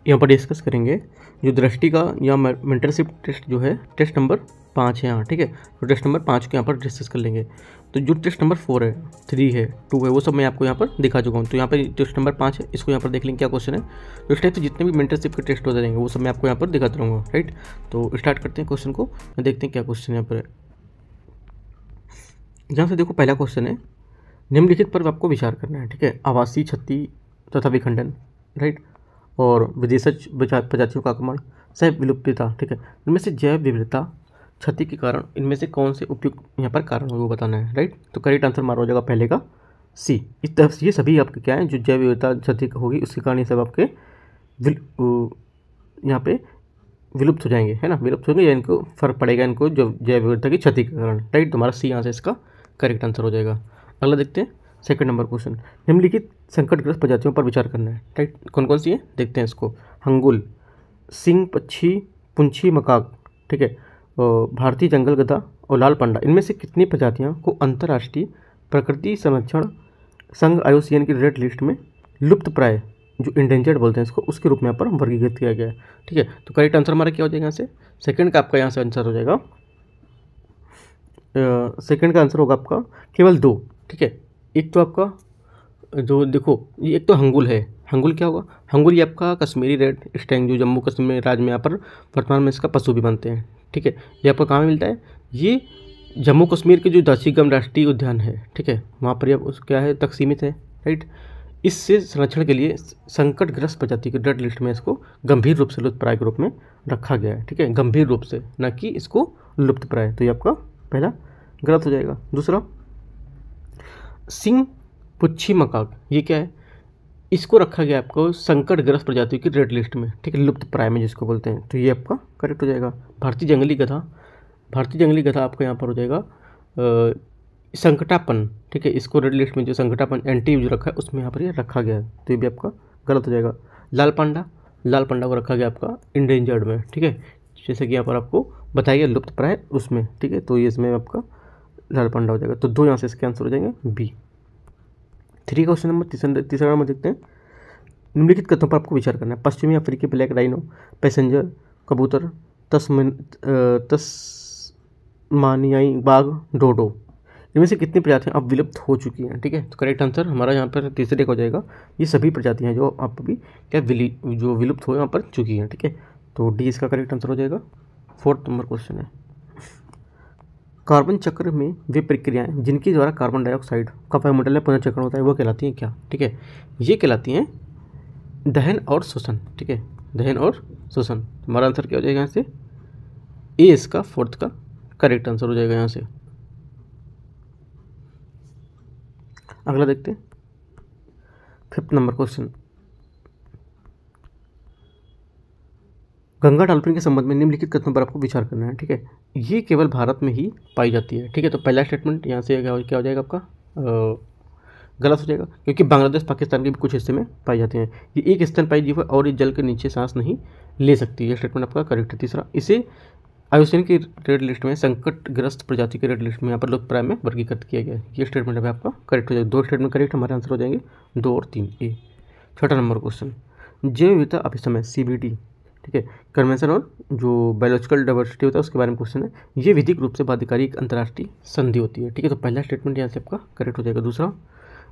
यहाँ पर डिस्कस करेंगे जो दृष्टि का या मेंटरशिप टेस्ट जो है टेस्ट नंबर 5 है यहाँ, ठीक है। तो टेस्ट नंबर 5 को यहाँ पर डिस्कस कर लेंगे। तो जो टेस्ट नंबर 4 है, 3 है, 2 है, वो सब मैं आपको यहाँ पर दिखा चुका हूँ। तो यहाँ पर टेस्ट नंबर 5 है, इसको यहाँ पर देख लेंगे क्या क्वेश्चन है। तो इस टाइप से जितने भी मेंटरशिप के टेस्ट होते रहेंगे वो सब मैं आपको यहाँ पर दिखाता रहूँगा, राइट। तो स्टार्ट करते हैं क्वेश्चन को, देखते हैं क्या क्वेश्चन यहाँ पर है। यहाँ से देखो पहला क्वेश्चन है, निम्नलिखित पर आपको विचार करना है, ठीक है। आवासीय क्षति तथा विखंडन, राइट, और विदेशज प्रजातियों का आक्रमण, सह विलुप्तता, ठीक है। इनमें से जैव विविधता क्षति के कारण इनमें से कौन से उपयुक्त यहाँ पर कारण हो वो बताना है, राइट। तो करेक्ट आंसर मारा हो जाएगा पहले का सी। इस तरफ से ये सभी आपके क्या है, जो जैव विविधता क्षति होगी उसके कारण ये सब आपके यहाँ पे विलुप्त हो जाएंगे, है ना, विलुप्त होंगे या इनको फर्क पड़ेगा इनको जो जैव विविधता की क्षति के कारण, राइट। तो हमारा सी यहाँ से इसका करेक्ट आंसर हो जाएगा। अगला देखते हैं सेकंड नंबर क्वेश्चन, निम्नलिखित संकटग्रस्त प्रजातियों पर विचार करना है, राइट। कौन कौन सी है देखते हैं इसको। हंगुल, सिंह पक्षी, पुंछी मकाक, ठीक है, भारतीय जंगल गधा और लाल पांडा, इनमें से कितनी प्रजातियों को अंतर्राष्ट्रीय प्रकृति संरक्षण संघ IUCN की रेड लिस्ट में लुप्त प्राय, जो इंडेंजर्ड बोलते हैं इसको, उसके रूप में यहाँ पर वर्गीकृत किया गया है, ठीक है। तो करेक्ट आंसर हमारा क्या हो जाएगा यहाँ से, सेकंड का आपका यहाँ से आंसर हो जाएगा। सेकंड का आंसर होगा आपका केवल 2, ठीक है। एक तो आपका जो देखो ये एक तो हंगुल है, हंगुल क्या होगा, हंगुल ये आपका कश्मीरी रेड स्टैंग जो जम्मू कश्मीर राज्य में यहाँ पर वर्तमान में इसका पशु भी बनते हैं, ठीक है। ये आपका कहाँ मिलता है, ये जम्मू कश्मीर के जो दाशीगम राष्ट्रीय उद्यान है, ठीक है, वहाँ पर ये क्या है तक सीमित है, राइट। इससे संरक्षण के लिए संकटग्रस्त प्रजाति के रेड लिस्ट में इसको गंभीर रूप से लुप्तप्राय के रूप में रखा गया है, ठीक है, गंभीर रूप से, न कि इसको लुप्तप्राय। तो ये आपका पहला गलत हो जाएगा। दूसरा सिंह पुच्छी मकाक, ये क्या है, इसको रखा गया आपको संकटग्रस्त प्रजातियों की रेड लिस्ट में, ठीक है, लुप्त प्राय में जिसको बोलते हैं। तो ये आपका करेक्ट हो जाएगा। भारतीय जंगली गधा, भारतीय जंगली गधा आपका यहाँ पर हो जाएगा संकटापन, ठीक है, इसको रेड लिस्ट में जो संकटापन एंटी जो रखा है उसमें यहाँ पर ये रखा गया है, तो ये भी आपका गलत हो जाएगा। लाल पांडा, लाल पांडा को रखा गया आपका इंडेंजर्ड में, ठीक है, जैसे कि यहाँ पर आपको बताया गया लुप्त प्राय उसमें, ठीक है। तो ये इसमें आपका लाल पांडा हो जाएगा। तो 2 यहाँ से इसके आंसर हो जाएंगे बी। 3 क्वेश्चन नंबर तीसरा नंबर देखते हैं, निम्नलिखित कथनों पर आपको विचार करना है। पश्चिमी अफ्रीकी ब्लैक राइनो, पैसेंजर कबूतर, तस्मानियाई बाघ, डोडो, इनमें से कितनी प्रजातियां अब विलुप्त हो चुकी हैं, ठीक है। तो करेक्ट आंसर हमारा यहाँ पर तीसरे का हो जाएगा, ये सभी प्रजातियां जो आप अभी क्या जो विलुप्त हो यहाँ पर चुकी हैं, ठीक है। तो डी इसका करेक्ट आंसर हो जाएगा। 4th नंबर क्वेश्चन है, कार्बन चक्र में वे प्रक्रियाएं जिनके द्वारा कार्बन डाइऑक्साइड का वायुमंडल में पुनर्चक्रण होता है वो कहलाती हैं क्या, ठीक है। ये कहलाती हैं दहन और शोषण, ठीक है, दहन और शोषण। हमारा आंसर क्या हो जाएगा यहाँ से, ए इसका 4th का करेक्ट आंसर हो जाएगा यहाँ से। अगला देखते हैं 5th number question, Ganga dolphin के संबंध में निम्नलिखित कथनों पर आपको विचार करना है, ठीक है। ये केवल भारत में ही पाई जाती है, ठीक है। तो पहला स्टेटमेंट यहाँ से क्या हो जाएगा आपका गलत हो जाएगा, क्योंकि बांग्लादेश पाकिस्तान के भी कुछ हिस्से में पाई जाती हैं। ये एक स्तनपायी जीव है और ये जल के नीचे सांस नहीं ले सकती, ये स्टेटमेंट आपका करेक्ट है। तीसरा, इसे IUCN की रेड लिस्ट में संकटग्रस्त प्रजाति की रेड लिस्ट में यहाँ पर लुप्तप्राय में वर्गीकृत किया गया है, ये स्टेटमेंट अभी आपका करेक्ट हो जाएगा। 2 स्टेटमेंट करेक्ट हमारे आंसर हो जाएंगे 2 और 3 ए। 6वां नंबर क्वेश्चन, जैव विविधता अभिसमय CBD, ठीक है, कन्वेंशन और जो बायोलॉजिकल डाइवर्सिटी होता है उसके बारे में क्वेश्चन है। ये विधिक रूप से बाध्यकारी एक अंतर्राष्ट्रीय संधि होती है, ठीक है। तो पहला स्टेटमेंट यहाँ से आपका करेक्ट हो जाएगा। दूसरा,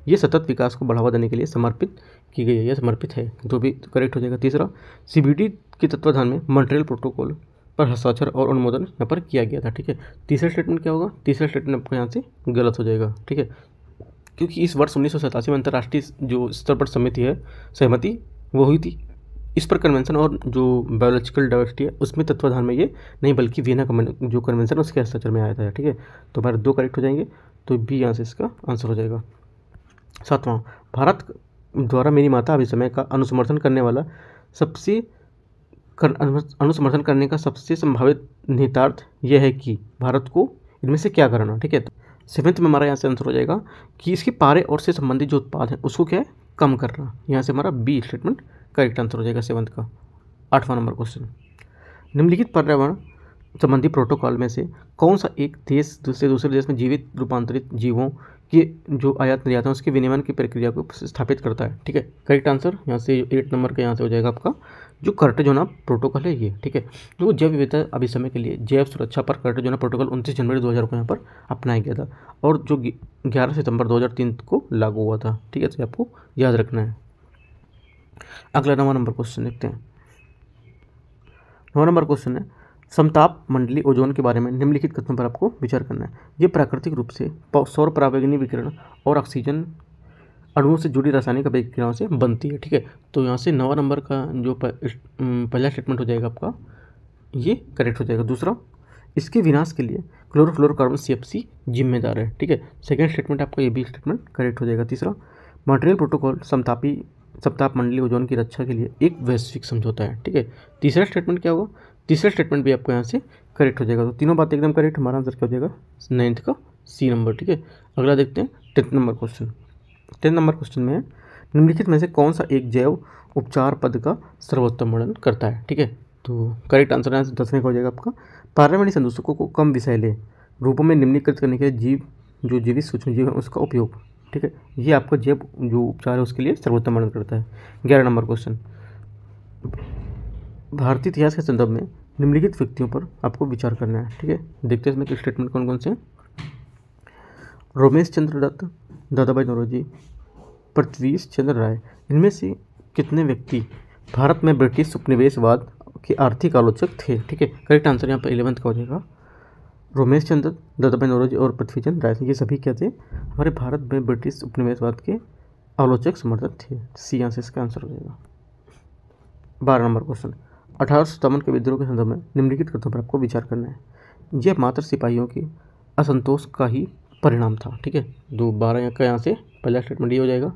ये सतत विकास को बढ़ावा देने के लिए समर्पित की गई है, यह समर्पित है, तो भी करेक्ट हो जाएगा। तीसरा, CBD के तत्वाधान में मॉन्ट्रियल प्रोटोकॉल पर हस्ताक्षर और अनुमोदन यहाँ पर किया गया था, ठीक है। तीसरा स्टेटमेंट क्या होगा, तीसरा स्टेटमेंट आपको यहाँ से गलत हो जाएगा, ठीक है, क्योंकि इस वर्ष 1987 में अंतर्राष्ट्रीय जो स्तर पर सहमति वो हुई थी इस पर कन्वेंशन और जो बायोलॉजिकल डाइवर्सिटी है उसमें तत्वाधान में ये नहीं बल्कि वियना जो कन्वेंशन उसके हस्ताक्षर में आया था, ठीक है। तो हमारे 2 करेक्ट हो जाएंगे, तो बी यहाँ से इसका आंसर हो जाएगा। 7वां, भारत द्वारा मेरी माता अभिसमय का अनुसमर्थन करने का सबसे संभावित निहितार्थ यह है कि भारत को इनमें से क्या करना, ठीक है। तो 7th में हमारा यहाँ से आंसर हो जाएगा कि इसके पारे और से संबंधित जो उत्पाद है उसको क्या है कम करना, यहाँ से हमारा बी स्टेटमेंट करेक्ट आंसर हो जाएगा 7th का। 8वां नंबर क्वेश्चन, निम्नलिखित पर्यावरण संबंधी प्रोटोकॉल में से कौन सा एक देश से दूसरे देश में जीवित रूपांतरित जीवों की जो आयात निर्यात है उसके विनिमय की प्रक्रिया को स्थापित करता है, ठीक है। करेक्ट आंसर यहाँ से 8 नंबर का यहाँ से हो जाएगा आपका जो कर्टजोना प्रोटोकॉल है ये, ठीक है। तो जैव विविधता अभिसमय के लिए जैव सुरक्षा पर कर्टजोना प्रोटोकॉल 29 जनवरी 2000 को यहाँ पर अपनाया गया था और जो 11 सितंबर 2003 को लागू हुआ था, ठीक है। तो आपको याद रखना है। अगला 9वां नंबर क्वेश्चन देखते हैं। 9वां नंबर क्वेश्चन है, समताप मंडलीय ओजोन के बारे में निम्नलिखित कथनों पर आपको विचार करना है। ये प्राकृतिक रूप से सौर पराबैंगनी विकिरण और ऑक्सीजन अणुओं से जुड़ी रासायनिक अभिक्रियाओं से बनती है, ठीक है। तो यहाँ से 9वां नंबर का जो पहला स्टेटमेंट हो जाएगा आपका, ये करेक्ट हो जाएगा। दूसरा, इसके विनाश के लिए क्लोरोफ्लोरोकार्बन CFC जिम्मेदार है, ठीक है। सेकंड स्टेटमेंट आपका ये भी स्टेटमेंट करेक्ट हो जाएगा। तीसरा, मॉन्ट्रियल प्रोटोकॉल समताप मंडलीय ओजोन की रक्षा के लिए एक वैश्विक समझौता है, ठीक है। तीसरा स्टेटमेंट क्या होगा, तीसरा स्टेटमेंट भी आपको यहाँ से करेक्ट हो जाएगा। तो तीनों बातें एकदम करेक्ट, हमारा आंसर क्या हो जाएगा 9th का C नंबर, ठीक है। अगला देखते हैं 10th number question. 10th number question में निम्नलिखित में से कौन सा एक जैव उपचार पद का सर्वोत्तम वर्णन करता है, ठीक है। तो करेक्ट आंसर 10वें का हो जाएगा आपका, पर्यावरणीय संदूषकों को कम विषैले रूपों में निम्नीकृत करने के लिए जो जीवित सूक्ष्म जीव है उसका उपयोग, ठीक है। ये आपका जैव जो उपचार है उसके लिए सर्वोत्तम वर्णन करता है। 11 नंबर क्वेश्चन, भारतीय इतिहास के संदर्भ में निम्नलिखित व्यक्तियों पर आपको विचार करना है, ठीक है। देखते हैं इसमें स्टेटमेंट कौन कौन से हैं। रोमेश चंद्र दत्त, दादाभाई नौरोजी, पृथ्वीश चंद्र राय, इनमें से कितने व्यक्ति भारत में ब्रिटिश उपनिवेशवाद के आर्थिक आलोचक थे, ठीक है। करेक्ट आंसर यहाँ पर 11th का हो जाएगा। रोमेश चंद्र, दादाभाई नौरोजी और पृथ्वी चंद्र राय, ये सभी क्या थे, हमारे भारत में ब्रिटिश उपनिवेशवाद के आलोचक समर्थक थे। C यहाँ से इसका आंसर हो जाएगा। 12 नंबर क्वेश्चन, 1857 के विद्रोह के संदर्भ में निम्नलिखित कथनों पर आपको विचार करना है। यह मात्र सिपाहियों के असंतोष का ही परिणाम था, ठीक है। 12 का यहाँ से पहला स्टेटमेंट ये हो जाएगा।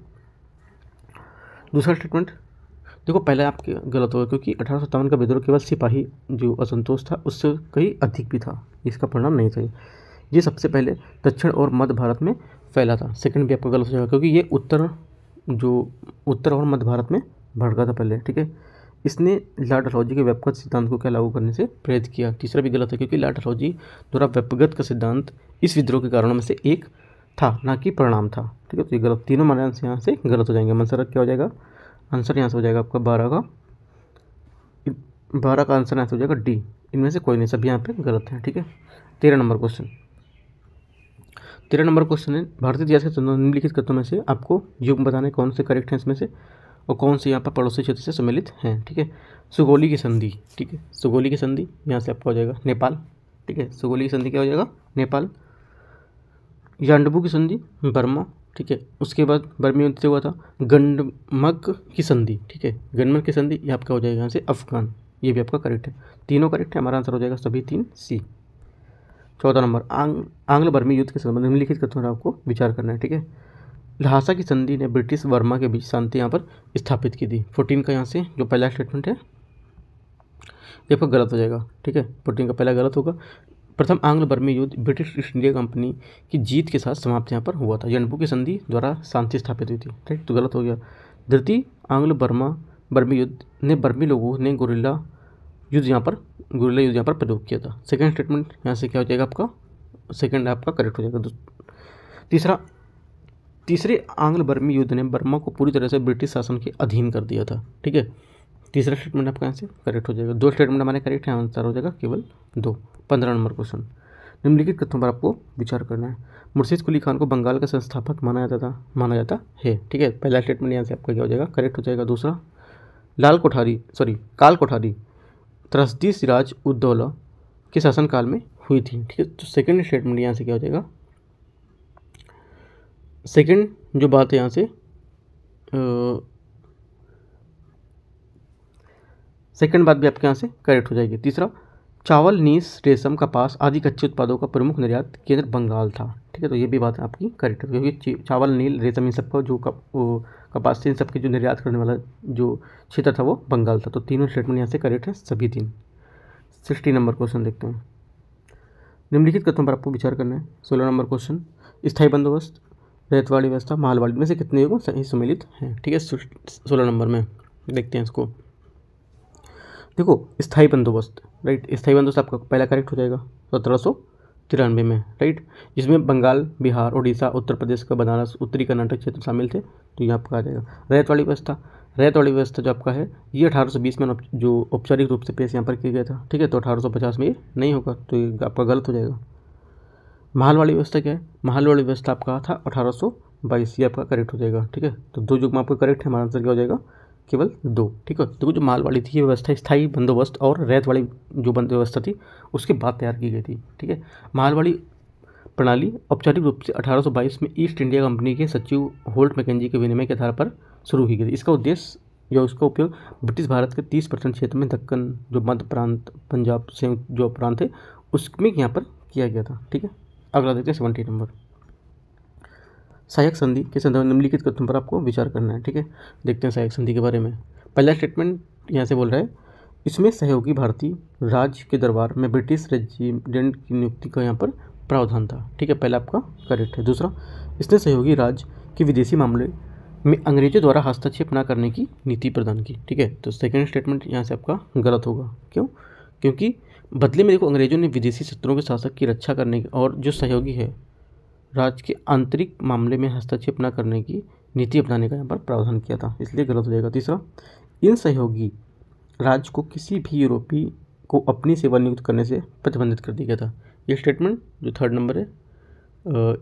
दूसरा स्टेटमेंट देखो, पहला आपके गलत होगा क्योंकि 1857 का विद्रोह केवल सिपाही जो असंतोष था उससे कहीं अधिक भी था, इसका परिणाम नहीं था। ये सबसे पहले दक्षिण और मध्य भारत में फैला था। सेकंड भी आपका गलत हो जाएगा क्योंकि ये उत्तर और मध्य भारत में भड़का था पहले, ठीक है। इसने लॉर्ड डलहौजी के व्यक्तिगत सिद्धांत को क्या लागू करने से प्रेरित किया। तीसरा भी गलत है क्योंकि लॉर्ड डलहौजी द्वारा व्यक्तिगत का सिद्धांत इस विद्रोह के कारणों में से एक था, ना कि परिणाम था, ठीक है। तो ये गलत, तीनों हमारे आंसर यहाँ से गलत हो जाएंगे। आंसर क्या हो जाएगा, आंसर यहाँ से हो जाएगा आपका 12 का आंसर यहाँ से हो जाएगा D। इनमें से कोई नहीं, सभी यहाँ पे गलत हैं, ठीक है। 13 नंबर क्वेश्चन, 13 नंबर क्वेश्चन है, भारतीय इतिहास के निम्नलिखित कथनों में से आपको युग बताने कौन से करेक्ट हैं इसमें से और कौन से यहाँ पर पड़ोसी क्षेत्र से सम्मिलित हैं, ठीक है। सुगोली की संधि, ठीक है, सुगोली की संधि यहाँ से आपका हो जाएगा नेपाल, ठीक है। सुगोली की संधि क्या हो जाएगा, नेपाल। यांडबू की संधि बर्मा, ठीक है। उसके बाद बर्मी युद्ध से हुआ था गंडमक की संधि, ठीक है। गंडमक की संधि ये आपका हो जाएगा यहाँ से अफगान, ये भी आपका करेक्ट है। तीनों करेक्ट है, हमारा आंसर हो जाएगा सभी 3 C। 14 नंबर, आंग्ल बर्मी युद्ध के संबंध में निम्नलिखित कथनों पर आपको विचार करना है, ठीक है। ल्हासा की संधि ने ब्रिटिश वर्मा के बीच शांति यहाँ पर स्थापित की थी। 14 का यहाँ से जो पहला स्टेटमेंट है ये आपका गलत हो जाएगा, ठीक है। 14 का पहला गलत होगा। प्रथम आंग्ल बर्मी युद्ध ब्रिटिश ईस्ट इंडिया कंपनी की जीत के साथ समाप्त यहाँ पर हुआ था। यांडबू की संधि द्वारा शांति स्थापित हुई थी, ठीक, तो गलत हो गया। द्वितीय आंग्ल बर्मी युद्ध ने बर्मी लोगों ने गुरिल्ला युद्ध यहाँ पर प्रयोग किया था। सेकंड स्टेटमेंट यहाँ से क्या हो जाएगा आपका, सेकंड आपका करेक्ट हो जाएगा। तीसरे आंग्ल बर्मी युद्ध ने बर्मा को पूरी तरह से ब्रिटिश शासन के अधीन कर दिया था, ठीक है। तीसरा स्टेटमेंट आपका यहाँ से करेक्ट हो जाएगा। 2 स्टेटमेंट हमारे करेक्ट है, आंसर हो जाएगा केवल 2। 15 नंबर क्वेश्चन, निम्नलिखित कथनों पर आपको विचार करना है। मुर्शिद कुली खान को बंगाल का संस्थापक माना जाता है, ठीक है। पहला स्टेटमेंट यहाँ से आपका क्या हो जाएगा, करेक्ट हो जाएगा। दूसरा, काल कोठारी त्रसदी सिराज उद्दौला के शासनकाल में हुई थी, ठीक है। तो सेकंड स्टेटमेंट यहाँ से क्या हो जाएगा, सेकंड जो बात है यहाँ से सेकंड बात भी आपके यहाँ से करेक्ट हो जाएगी। तीसरा, चावल, नीस, रेशम, कपास आदि कच्चे उत्पादों का प्रमुख निर्यात केंद्र बंगाल था, ठीक है। तो ये भी बात आपकी करेक्ट है क्योंकि चावल, नील, रेशम इन सबका जो कपास से इन सबके जो निर्यात करने वाला जो क्षेत्र था वो बंगाल था। तो तीनों स्टेटमेंट यहाँ से करेक्ट है, सभी 3। 16 नंबर क्वेश्चन देखते हैं। निम्नलिखित कथनों पर आपको विचार करना है। 16 नंबर क्वेश्चन, स्थायी बंदोबस्त, रैयतवाड़ी व्यवस्था, मालवाड़ी में से कितने युगों सही सम्मिलित हैं, ठीक है। 16 नंबर में देखते हैं इसको। देखो, स्थायी बंदोबस्त, राइट, स्थायी बंदोबस्त आपका पहला करेक्ट हो जाएगा 1700 93 में, राइट, जिसमें बंगाल, बिहार, उड़ीसा, उत्तर प्रदेश का बनारस, उत्तरी कर्नाटक क्षेत्र शामिल थे। तो ये आपका आ जाएगा। रैयत वाली व्यवस्था जो आपका है ये 1820 में जो औपचारिक रूप से पेश यहाँ पर किया गया था, ठीक है। तो 1850 में ये नहीं होगा, तो ये आपका गलत हो जाएगा। महल वाली व्यवस्था क्या है? महल वाली व्यवस्था आपका था 1822, ये आपका करेक्ट हो जाएगा, ठीक है। तो 2 युग्म आपका करेक्ट है, हमारा आंसर क्या हो जाएगा? केवल 2, ठीक है। तो जो महल वाली थी ये व्यवस्था स्थायी बंदोबस्त और रैयत वाली जो व्यवस्था थी उसके बाद तैयार की गई थी, ठीक है। महल वाली प्रणाली औपचारिक रूप से 1822 में ईस्ट इंडिया कंपनी के सचिव होल्ट मैकेंजी के विनिमय के आधार पर शुरू की गई थी। इसका उद्देश्य या उसका उपयोग ब्रिटिश भारत के 30% क्षेत्र में दक्कन, जो मध्य प्रांत, पंजाब से जो प्रांत है उसमें यहाँ पर किया गया था, ठीक है। अगला देखते हैं 70 नंबर। सहायक संधि के संदर्भ में निम्नलिखित कथनों पर आपको विचार करना है, ठीक है। देखते हैं सहायक संधि के बारे में। पहला स्टेटमेंट यहाँ से बोल रहा है, इसमें सहयोगी भारतीय राज्य के दरबार में ब्रिटिश रेजिडेंट की नियुक्ति का यहाँ पर प्रावधान था, ठीक है। पहला आपका करेक्ट है। दूसरा, इसने सहयोगी राज्य के विदेशी मामले में अंग्रेजों द्वारा हस्तक्षेप न करने की नीति प्रदान की, ठीक है। तो सेकंड स्टेटमेंट यहाँ से आपका गलत होगा। क्यों? क्योंकि बदले में देखो अंग्रेजों ने विदेशी शत्रुओं के शासक की रक्षा करने की और जो सहयोगी है राज्य के आंतरिक मामले में हस्तक्षेप न करने की नीति अपनाने का यहाँ पर प्रावधान किया था, इसलिए गलत हो जाएगा। तीसरा, इन सहयोगी राज्य को किसी भी यूरोपीय को अपनी सेवा नियुक्त करने से प्रतिबंधित कर दिया गया था। ये स्टेटमेंट जो 3rd नंबर है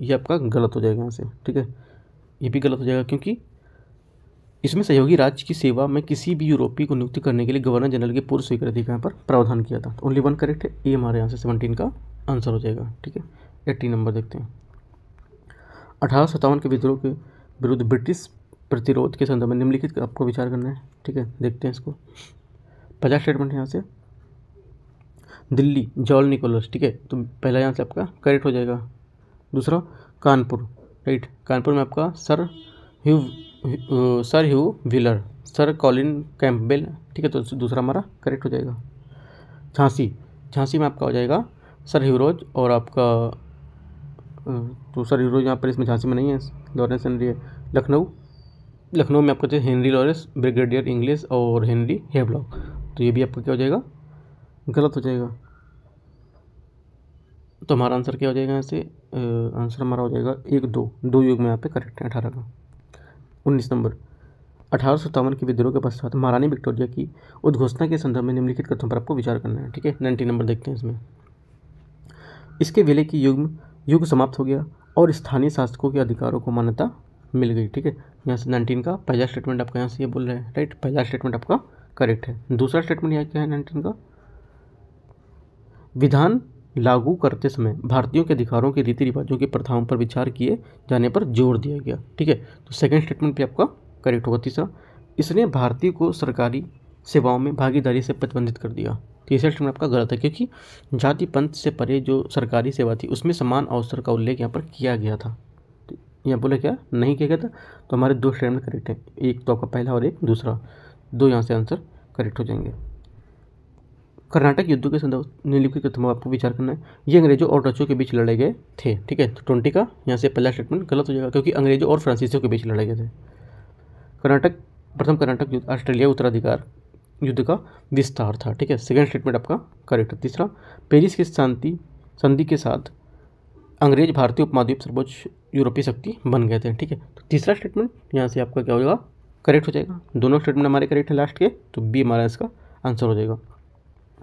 ये आपका गलत हो जाएगा यहाँ से, ठीक है। ये भी गलत हो जाएगा क्योंकि इसमें सहयोगी राज्य की सेवा में किसी भी यूरोपीय को नियुक्त करने के लिए गवर्नर जनरल की पूर्व स्वीकृति का यहाँ पर प्रावधान किया था। ओनली 1 करेक्ट है, ये हमारे यहाँ से 17 का आंसर हो जाएगा, ठीक है। 80 नंबर देखते हैं। 1857 के विद्रोह के विरुद्ध ब्रिटिश प्रतिरोध के संदर्भ में निम्नलिखित आपको विचार करना है, ठीक है। देखते हैं इसको। पहला स्टेटमेंट यहाँ से दिल्ली, जॉन निकोलस, ठीक है। तो पहला यहाँ से आपका करेक्ट हो जाएगा। दूसरा, कानपुर, राइट, कानपुर में आपका सर ह्यू व्हीलर, सर कॉलिन कैम्पबेल, ठीक है। तो दूसरा हमारा करेक्ट हो जाएगा। झांसी में आपका हो जाएगा सर ह्यूरोज और आपका तो सर ह्यूरोज यहाँ पर इसमें झांसी में नहीं है, लॉरेंस हेनरी है। लखनऊ में आपका हेनरी लॉरेंस, ब्रिगेडियर इंग्लिश और हेनरी हेवलॉक, तो ये भी आपका क्या हो जाएगा? गलत हो जाएगा। तो हमारा आंसर क्या हो जाएगा यहाँ से? आंसर हमारा हो जाएगा 1, 2 युग में यहाँ पे करेक्ट है 18 का। 19 नंबर। 1857 के विद्रोह के पश्चात महारानी विक्टोरिया की उद्घोषणा के संदर्भ में निम्नलिखित कथनों पर आपको विचार करना है, ठीक है। 90 नंबर देखते हैं इसमें। इसके विलय की युग समाप्त हो गया और स्थानीय शासकों के अधिकारों को मान्यता मिल गई, ठीक है। यहाँ से 19 का पहला स्टेटमेंट आपका यहाँ से ये बोल रहे हैं, राइट। पहला स्टेटमेंट आपका करेक्ट है। दूसरा स्टेटमेंट यहाँ क्या है 19 का? विधान लागू करते समय भारतीयों के अधिकारों के रीति रिवाजों की प्रथाओं पर विचार किए जाने पर जोर दिया गया, ठीक है। तो सेकंड स्टेटमेंट भी आपका करेक्ट होगा। तीसरा, इसने भारतीय को सरकारी सेवाओं में भागीदारी से प्रतिबंधित कर दिया। तीसरा स्टेटमेंट आपका गलत है क्योंकि जाति पंथ से परे जो सरकारी सेवा थी उसमें समान अवसर का उल्लेख यहाँ पर किया गया था। यहाँ बोले क्या नहीं किया गया था? तो हमारे 2 स्टेटमेंट करेक्ट है, एक तो आपका पहला और एक दूसरा, 2 यहाँ से आंसर करेक्ट हो जाएंगे। कर्नाटक युद्ध के संदर्भ निम्नलिखित कथनों पर आपको विचार करना है। ये अंग्रेजों और डचों के बीच लड़े गए थे, ठीक है। तो 20 का यहाँ से पहला स्टेटमेंट गलत हो जाएगा क्योंकि अंग्रेजों और फ्रांसीसियों के बीच लड़े गए थे। प्रथम कर्नाटक युद्ध ऑस्ट्रेलिया उत्तराधिकार युद्ध का विस्तार था, ठीक है। सेकंड स्टेटमेंट आपका करेक्ट है। तीसरा, पेरिस की संधि के साथ अंग्रेज भारतीय उपमहाद्वीप सर्वोच्च यूरोपीय शक्ति बन गए थे, ठीक है। तो तीसरा स्टेटमेंट यहाँ से आपका क्या हो जाएगा? करेक्ट हो जाएगा। दोनों स्टेटमेंट हमारे करेक्ट है लास्ट के, तो बी हमारा इसका आंसर हो जाएगा।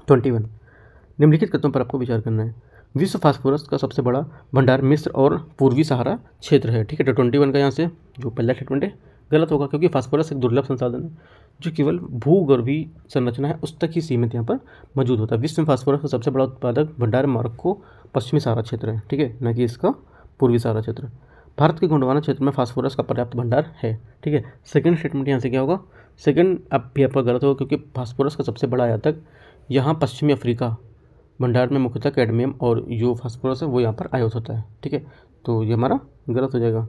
21 निम्नलिखित कथनों पर आपको विचार करना है। विश्व फास्फोरस का सबसे बड़ा भंडार मिस्र और पूर्वी सहारा क्षेत्र है, ठीक है। तो 21 का यहाँ से जो पहला स्टेटमेंट है गलत होगा क्योंकि फास्फोरस एक दुर्लभ संसाधन है जो केवल भूगर्भीय संरचना है उस तक ही सीमित यहाँ पर मौजूद होता है। विश्व में फास्फोरस का सबसे बड़ा उत्पादक भंडार मोरक्को पश्चिमी सहारा क्षेत्र है, ठीक है, न कि इसका पूर्वी सहारा क्षेत्र। भारत के गोंडवाना क्षेत्र में फास्फोरस का पर्याप्त भंडार है, ठीक है। सेकंड स्टेटमेंट यहाँ से क्या होगा? सेकंड अब भी आपका गलत होगा क्योंकि फास्फोरस का सबसे बड़ा आयातक यहाँ पश्चिमी अफ्रीका भंडार में मुख्यतः कैडमियम और जो फास्फोरस है वो यहाँ पर आयात होता है, ठीक है। तो ये हमारा गलत हो जाएगा,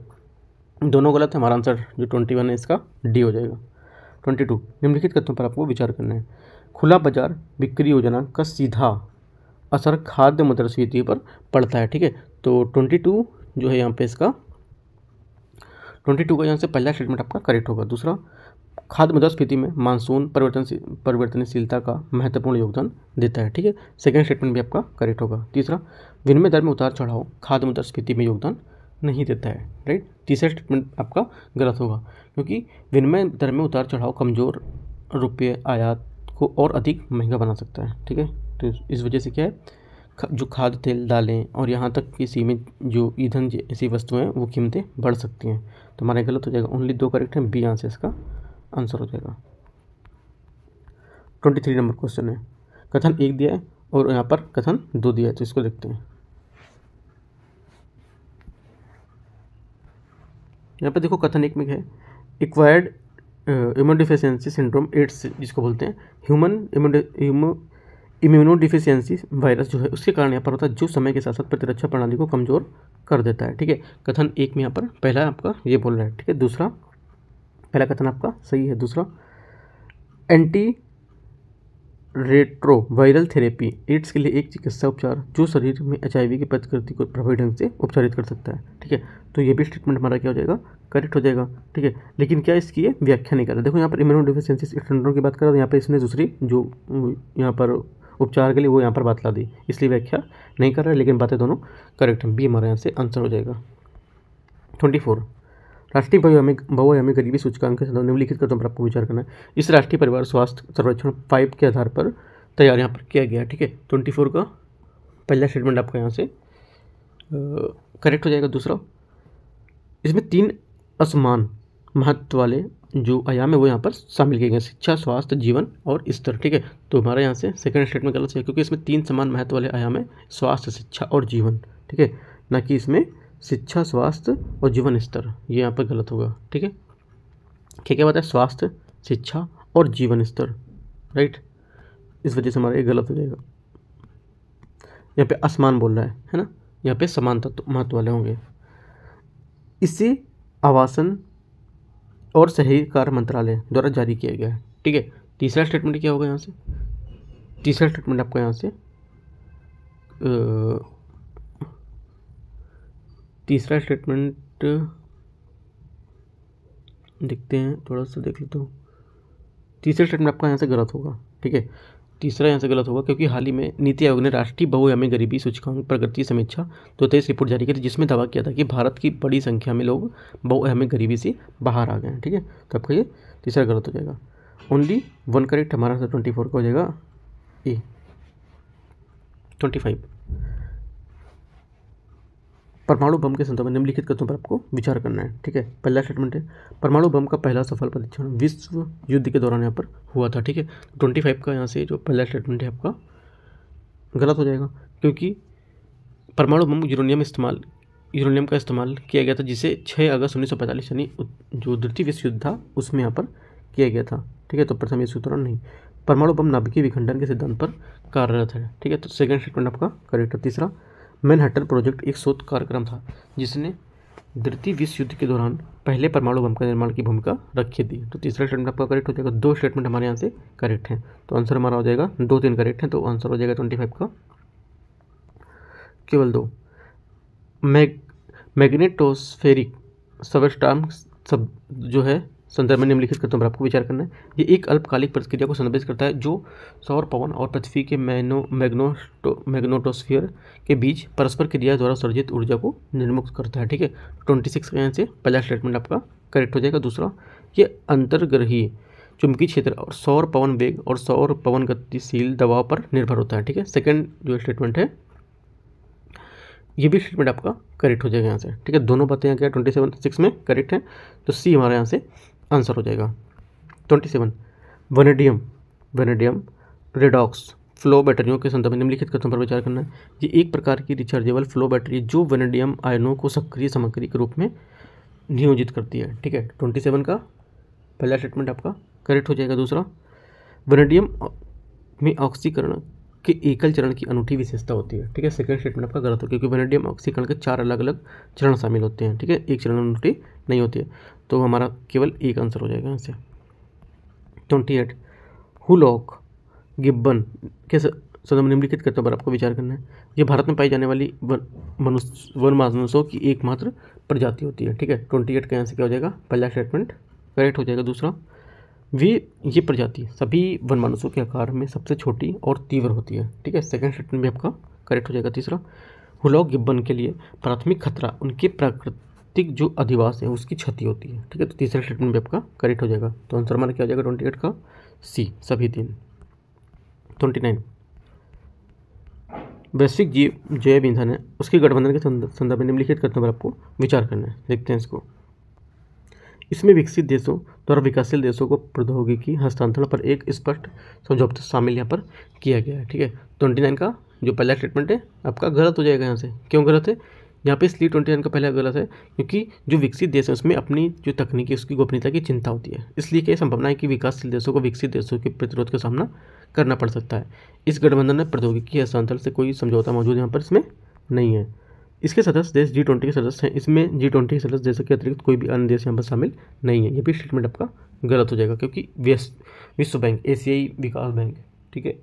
दोनों गलत है। हमारा आंसर जो 21 है इसका डी हो जाएगा। 22 निम्नलिखित कथनों पर आपको विचार करना है। खुला बाजार बिक्री योजना का सीधा असर खाद्य मुद्रास्फीति पर पड़ता है, ठीक है। तो 22 जो है यहाँ पे इसका 22 का यहाँ से पहला स्टेटमेंट आपका करेक्ट होगा। दूसरा, खाद्य मुद्रास्फीति में मानसून परिवर्तनशीलता का महत्वपूर्ण योगदान देता है। ठीक है, सेकंड स्टेटमेंट भी आपका करेक्ट होगा। तीसरा, विनिमय दर में उतार चढ़ाव खाद्य मुद्रास्फीति में योगदान नहीं देता है। राइट, तीसरा स्टेटमेंट आपका गलत होगा, क्योंकि विनिमय दर में उतार चढ़ाव कमज़ोर रुपये आयात को और अधिक महंगा बना सकता है। ठीक है, तो इस वजह से क्या है, जो खाद्य तेल, दालें और यहाँ तक कि सीमित जो ईंधन ऐसी वस्तुएं हैं वो कीमतें बढ़ सकती हैं। तो हमारा गलत हो जाएगा, ओनली 2 करेक्ट हैं, बी यहाँ से इसका आंसर हो जाएगा। 23 नंबर क्वेश्चन है, कथन 1 दिया है और यहाँ पर कथन 2 दिया है, तो इसको देखते हैं। यहाँ पे देखो कथन 1 में है, एक्वायर्ड इम्यूनोडिफिशियंसी सिंड्रोम, एड्स जिसको बोलते हैं, ह्यूमन इम्यूनोडिफिशियंसी वायरस जो है उसके कारण यहाँ पर होता है, जो समय के साथ साथ प्रतिरक्षा प्रणाली को कमज़ोर कर देता है। ठीक है, कथन 1 में यहाँ पर पहला आपका ये बोल रहा है। ठीक है, दूसरा, पहला कथन आपका सही है। दूसरा, anti retro viral therapy AIDS के लिए एक चिकित्सा उपचार जो शरीर में HIV की प्रतिकृति को प्रभावी ढंग से उपचारित कर सकता है। ठीक है, तो ये भी स्टेटमेंट हमारा क्या हो जाएगा, करेक्ट हो जाएगा। ठीक है, लेकिन क्या इसकी ये व्याख्या नहीं कर रहा। देखो यहाँ पर इम्यूनोडिफिशियंसी सिंड्रोम की बात कर रहा है, यहाँ पे इसने दूसरी जो यहाँ पर उपचार के लिए वो यहाँ पर बात ला दी, इसलिए व्याख्या नहीं कर रहा है, लेकिन बातें दोनों करेक्ट हैं। बी हमारे यहाँ से आंसर हो जाएगा। 24, राष्ट्रीय बहुआयामी गरीबी सूचकांक के संदर्भ निम्नलिखित कथनों पर आपको विचार करना है। इस राष्ट्रीय परिवार स्वास्थ्य सर्वेक्षण 5 के आधार पर तैयार यहाँ पर किया गया। ठीक है, 24 का पहला स्टेटमेंट आपका यहाँ से करेक्ट हो जाएगा। दूसरा, इसमें 3 असमान महत्व वाले जो आयाम है वो यहाँ पर शामिल किए गए, शिक्षा, स्वास्थ्य, जीवन और स्तर। ठीक है, तो हमारे यहाँ से सेकंड स्टेटमेंट गलत है, क्योंकि इसमें 3 समान महत्व वाले आयाम है, स्वास्थ्य, शिक्षा और जीवन। ठीक है, ना कि इसमें शिक्षा, स्वास्थ्य और जीवन स्तर, ये यहाँ पर गलत होगा। ठीक है, क्या बात है, स्वास्थ्य, शिक्षा और जीवन स्तर। राइट, इस वजह से हमारा ये गलत हो जाएगा। यहाँ पे असमान बोल रहा है ना, यहाँ पे समान तत्व महत्व वाले होंगे। इसे आवासन और शहरी कार्य मंत्रालय द्वारा जारी किया गया है। ठीक है, तीसरा स्टेटमेंट क्या होगा यहाँ से, तीसरा स्टेटमेंट आपका यहाँ से तीसरा स्टेटमेंट देखते हैं, थोड़ा सा देख लेता हूँ। तीसरा स्टेटमेंट आपका यहाँ से गलत होगा। ठीक है, तीसरा यहाँ से गलत होगा, क्योंकि हाल ही में नीति आयोग ने राष्ट्रीय बहुआयामी गरीबी सूचकांक प्रगति समीक्षा 2023 रिपोर्ट जारी की थी, जिसमें दावा किया था कि भारत की बड़ी संख्या में लोग बहुआयामी गरीबी से बाहर आ गए हैं। ठीक है, तो आपका ये तीसरा गलत हो जाएगा। ओनली 1 करेक्ट हमारा 24 का हो जाएगा ए। 25, परमाणु बम के संदर्भ में निम्नलिखित कथनों पर आपको विचार करना है। ठीक है, पहला स्टेटमेंट है, परमाणु बम का पहला सफल परीक्षण विश्व युद्ध के दौरान यहाँ पर हुआ था। ठीक है, 25 का यहाँ से जो पहला स्टेटमेंट है आपका गलत हो जाएगा, क्योंकि परमाणु बम यूरेनियम का इस्तेमाल किया गया था, जिसे 6 अगस्त 1945 यानी जो द्वितीय विश्व युद्ध था उसमें यहाँ पर किया गया था। ठीक है, तो प्रथम विश्व युद्ध दौरान नहीं। परमाणु बम नाभिकीय विखंडन के सिद्धांत पर कार्यरत है। ठीक है, तो सेकंड स्टेटमेंट आपका करेक्ट है। तीसरा, मैनहट्टन प्रोजेक्ट एक शोध कार्यक्रम था जिसने द्वितीय विश्व युद्ध के दौरान पहले परमाणु बम का निर्माण की भूमिका रखी थी। तो तीसरा स्टेटमेंट आपका करेक्ट हो जाएगा। 2 स्टेटमेंट हमारे यहाँ से करेक्ट हैं, तो आंसर हमारा हो जाएगा 2-3 करेक्ट हैं, तो आंसर हो जाएगा 25 का केवल 2। मैग्नेटोस्फेरिक सबस्टार्म सब जो है संदर्भ में निम्नलिखित कथनों पर आपको विचार करना है। ये एक अल्पकालिक प्रक्रिया को संदर्भित करता है जो सौर, पवन और पृथ्वी के मैग्नेटोस्फीयर के बीच परस्पर क्रिया द्वारा सर्जित ऊर्जा को निर्मुक्त करता है। ठीक है, 26 का यहाँ से पहला स्टेटमेंट आपका करेक्ट हो जाएगा। दूसरा, ये अंतर्ग्रहीय चुंबकीय क्षेत्र और सौर पवन वेग और सौर पवन गतिशील दबाव पर निर्भर होता है। ठीक है, सेकंड जो स्टेटमेंट है ये भी स्टेटमेंट आपका करेक्ट हो जाएगा यहाँ से। ठीक है, दोनों बातें यहाँ क्या 27-6 में करेक्ट हैं, तो सी हमारे यहाँ से आंसर हो जाएगा। 27, वेनेडियम रेडॉक्स फ्लो बैटरियों के संदर्भ में निम्नलिखित कथनों पर विचार करना है। ये एक प्रकार की रिचार्जेबल फ्लो बैटरी जो वेनेडियम आयनों को सक्रिय सामग्री के रूप में नियोजित करती है। ठीक है, 27 का पहला स्टेटमेंट आपका करेक्ट हो जाएगा। दूसरा, वेनेडियम में ऑक्सीकरण के एकल चरण की अनूठी विशेषता होती है। ठीक है, सेकंड स्टेटमेंट आपका गलत हो, क्योंकि वेनेडियम ऑक्सीकरण के 4 अलग अलग चरण शामिल होते हैं। ठीक है, एक चरण अनूठी नहीं होती है, तो हमारा केवल एक आंसर हो जाएगा यहाँ से। 28, हुलॉक गिब्बन के संदर्भ में निम्नलिखित कथनों पर आपको विचार करना है। ये भारत में पाई जाने वाली वन मानुषों की एकमात्र प्रजाति होती है। ठीक है, 28 का यहाँ से क्या हो जाएगा, पहला स्टेटमेंट करेक्ट हो जाएगा। दूसरा, वे ये प्रजाति सभी वनमानुषों के आकार में सबसे छोटी और तीव्र होती है। ठीक है, सेकंड स्टेटमेंट भी आपका करेक्ट हो जाएगा। तीसरा, हुलॉक गिब्बन के लिए प्राथमिक खतरा उनके प्राकृतिक जो अधिवास है उसकी क्षति होती है। ठीक है, तो तीसरा स्टेटमेंट भी आपका करेक्ट हो जाएगा। तो आंसर हमारा क्या हो जाएगा 28 का सी, सभी तीन। 29, वैश्विक जैव ईंधन है उसके गठबंधन के संदर्भ में निम्नलिखित कथनों पर आपको विचार करना है। देखते हैं इसको। इसमें विकसित देशों द्वारा विकासशील देशों को प्रौद्योगिकी हस्तांतरण पर एक स्पष्ट समझौता शामिल यहाँ पर किया गया है। ठीक है, 29 का जो पहला स्टेटमेंट है आपका गलत हो जाएगा। यहाँ से क्यों गलत है, यहाँ पे इसलिए 29 का पहला गलत है क्योंकि जो विकसित देश है उसमें अपनी जो तकनीकी उसकी गोपनीयता की चिंता होती है, इसलिए क्या संभावना है कि विकासशील देशों को विकसित देशों के प्रतिरोध का सामना करना पड़ सकता है। इस गठबंधन में प्रौद्योगिकी हस्तांतरण से कोई समझौता मौजूद यहाँ पर इसमें नहीं है। इसके सदस्य देश G20 के सदस्य हैं, इसमें G20 के सदस्य देशों के अतिरिक्त कोई भी अन्य देश यहाँ पर शामिल नहीं है। ये भी स्टेटमेंट आपका गलत हो जाएगा क्योंकि विश्व बैंक, एशियाई विकास बैंक, ठीक है,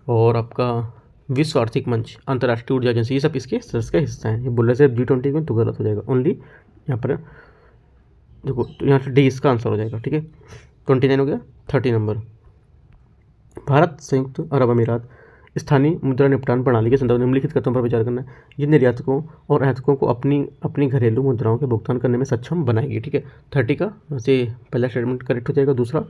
और आपका विश्व आर्थिक मंच, अंतर्राष्ट्रीय ऊर्जा एजेंसी, ये सब इसके सदस्य का हिस्सा है। ये बोलने से G20 में तो गलत हो जाएगा। ओनली यहाँ पर देखो, तो यहाँ से डी इसका आंसर हो जाएगा। ठीक है, 29 हो गया। 30 नंबर, भारत संयुक्त अरब अमीरात स्थानीय मुद्रा निपटान प्रणाली के संदर्भ में निम्नलिखित कथनों पर विचार करना है। ये निर्यातकों और आयातकों को अपनी घरेलू मुद्राओं के भुगतान करने में सक्षम बनाएगी। ठीक है, 30 का वैसे पहला स्टेटमेंट करेक्ट हो जाएगा। दूसरा,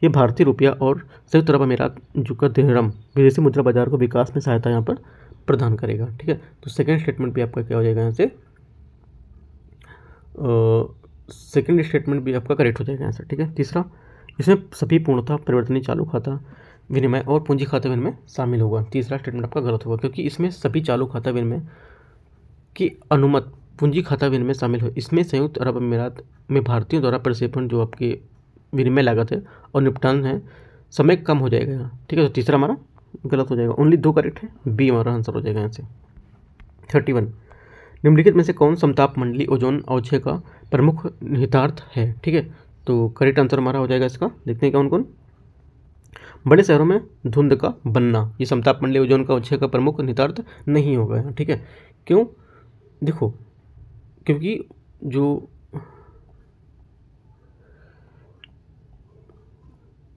ये भारतीय रुपया और संयुक्त अरब अमीरात का दिरहम विदेशी मुद्रा बाजार को विकास में सहायता यहाँ पर प्रदान करेगा। ठीक है, तो सेकंड स्टेटमेंट भी आपका क्या हो जाएगा यहाँ से, सेकंड स्टेटमेंट भी आपका करेक्ट हो जाएगा यहाँ से। ठीक है, तीसरा, इसमें सभी पूर्णतः परिवर्तनीय चालू खाता विनिमय और पूंजी खाता विनिमय शामिल होगा। तीसरा स्टेटमेंट आपका गलत होगा क्योंकि इसमें सभी चालू खाता विनिमय की अनुमत पूंजी खाता विनिमय शामिल हो। इसमें संयुक्त अरब अमीरात में भारतीयों द्वारा प्रक्षेपण जो आपके विनिमय लागत है और निपटान है समय कम हो जाएगा यहाँ। ठीक है, तो तीसरा हमारा गलत हो जाएगा। ओनली 2 करेक्ट है, बी हमारा आंसर हो जाएगा यहाँ से। 31, निम्नलिखित में से कौन समताप मंडली ओजोन अवक्षय का प्रमुख निहितार्थ है। ठीक है, तो करेक्ट आंसर हमारा हो जाएगा इसका। देखते हैं कौन कौन। बड़े शहरों में धुंध का बनना, ये समताप मंडलीय ओजोन का अवक्षय का प्रमुख निहितार्थ नहीं होगा यहाँ। ठीक है, क्यों, देखो, क्योंकि जो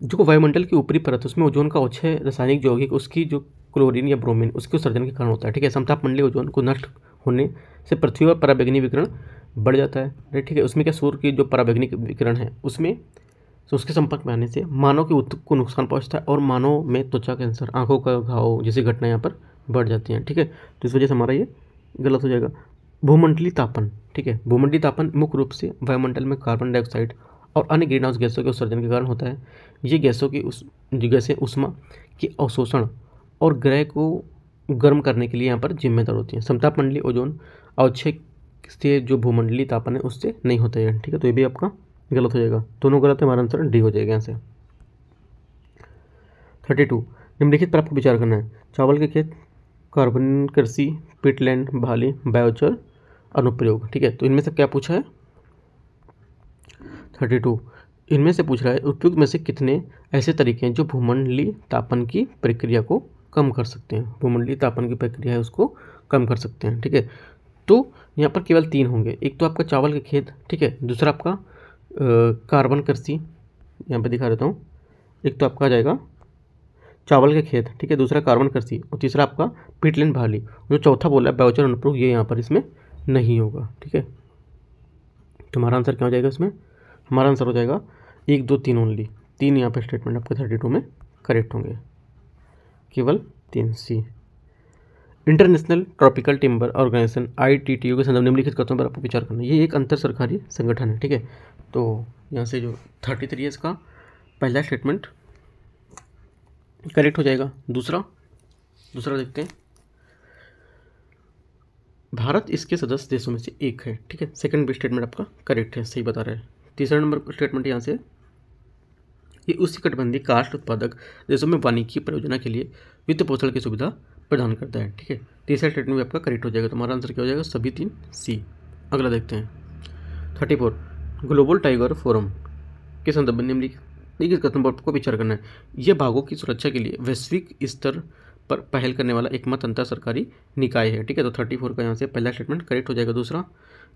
वायुमंडल की ऊपरी परत उसमें ओजोन का अवक्षय रासायनिक यौगिक उसकी जो क्लोरीन या ब्रोमीन उसके उत्सर्जन के कारण होता है। ठीक है, समताप मंडलीय ओजोन को नष्ट होने से पृथ्वी पर पराबैंगनी विकिरण बढ़ जाता है। ठीक है, उसमें क्या सूर्य की जो पराबैंगनी विकिरण है उसमें तो उसके संपर्क में आने से मानव के ऊतक को नुकसान पहुंचता है और मानव में त्वचा कैंसर, आंखों का घाव जैसी घटना यहाँ पर बढ़ जाती हैं। ठीक है, तो इस वजह से हमारा ये गलत हो जाएगा। भूमंडलीय तापन, ठीक है, भूमंडलीय तापन मुख्य रूप से वायुमंडल में कार्बन डाइऑक्साइड और अन्य ग्रीन हाउस गैसों के उत्सर्जन के कारण होता है। ये गैसों की गैसें उष्मा के अवशोषण और ग्रह को गर्म करने के लिए यहाँ पर जिम्मेदार होती हैं। समताप मंडलीय ओजोन अवक्षय से जो भूमंडलीय तापन है उससे नहीं होता है। ठीक है, तो ये भी आपका गलत हो जाएगा। दोनों गलत है, हमारा आंसर डी हो जाएगा यहाँ से। 32, निम्नलिखित पर आपको विचार करना है। चावल के खेत, कार्बन कृषि, पिटलैंड बहाली, बायोचर अनुप्रयोग। ठीक है, तो इनमें से क्या पूछा है 32, इनमें से पूछ रहा है उपयुक्त में से कितने ऐसे तरीके हैं जो भूमंडलीय तापन की प्रक्रिया को कम कर सकते हैं। भूमंडलीय तापन की प्रक्रिया है उसको कम कर सकते हैं। ठीक है, तो यहाँ पर केवल 3 होंगे। एक तो आपका चावल के खेत, ठीक है, दूसरा आपका कार्बन कृषि, यहाँ पे दिखा देता हूँ। एक तो आपका आ जाएगा चावल के खेत, ठीक है, दूसरा कार्बन कृषि और तीसरा आपका पिटलैंड बहाली। जो चौथा बोला है बायोचर अनुप्रयोग, ये यहाँ पर इसमें नहीं होगा। ठीक है, तो हमारा आंसर क्या हो जाएगा इसमें, हमारा आंसर हो जाएगा 1 2 3 ओनली 3 यहाँ पर स्टेटमेंट आपके 32 में करेक्ट होंगे, केवल 3 C. International tropical timber organisation ITTO के संदर्भ निम्नलिखित कथनों पर आपको विचार करना है। ये एक अंतर सरकारी संगठन है। ठीक है, तो यहाँ से जो 33 है इसका पहला स्टेटमेंट करेक्ट हो जाएगा। दूसरा देखते हैं, भारत इसके सदस्य देशों में से एक है। ठीक है, सेकंड भी स्टेटमेंट आपका करेक्ट है, सही बता रहा है। तीसरा नंबर स्टेटमेंट यहाँ से, ये उष्णकटिबंधीय काष्ठ उत्पादक देशों में वानिकी परियोजना के लिए वित्त पोषण की सुविधा प्रदान करता है। ठीक है, तीसरा स्टेटमेंट भी आपका करेक्ट हो जाएगा। तो हमारा आंसर क्या हो जाएगा, सभी 3 सी। अगला देखते हैं 34, ग्लोबल टाइगर फोरम के संदर्भ में निम्नलिखित कथन पर आपको विचार करना है। यह बाघों की सुरक्षा के लिए वैश्विक स्तर पर पहल करने वाला एकमात्र अंतर सरकारी निकाय है। ठीक है, तो 34 का यहाँ से पहला स्टेटमेंट करेक्ट हो जाएगा। दूसरा,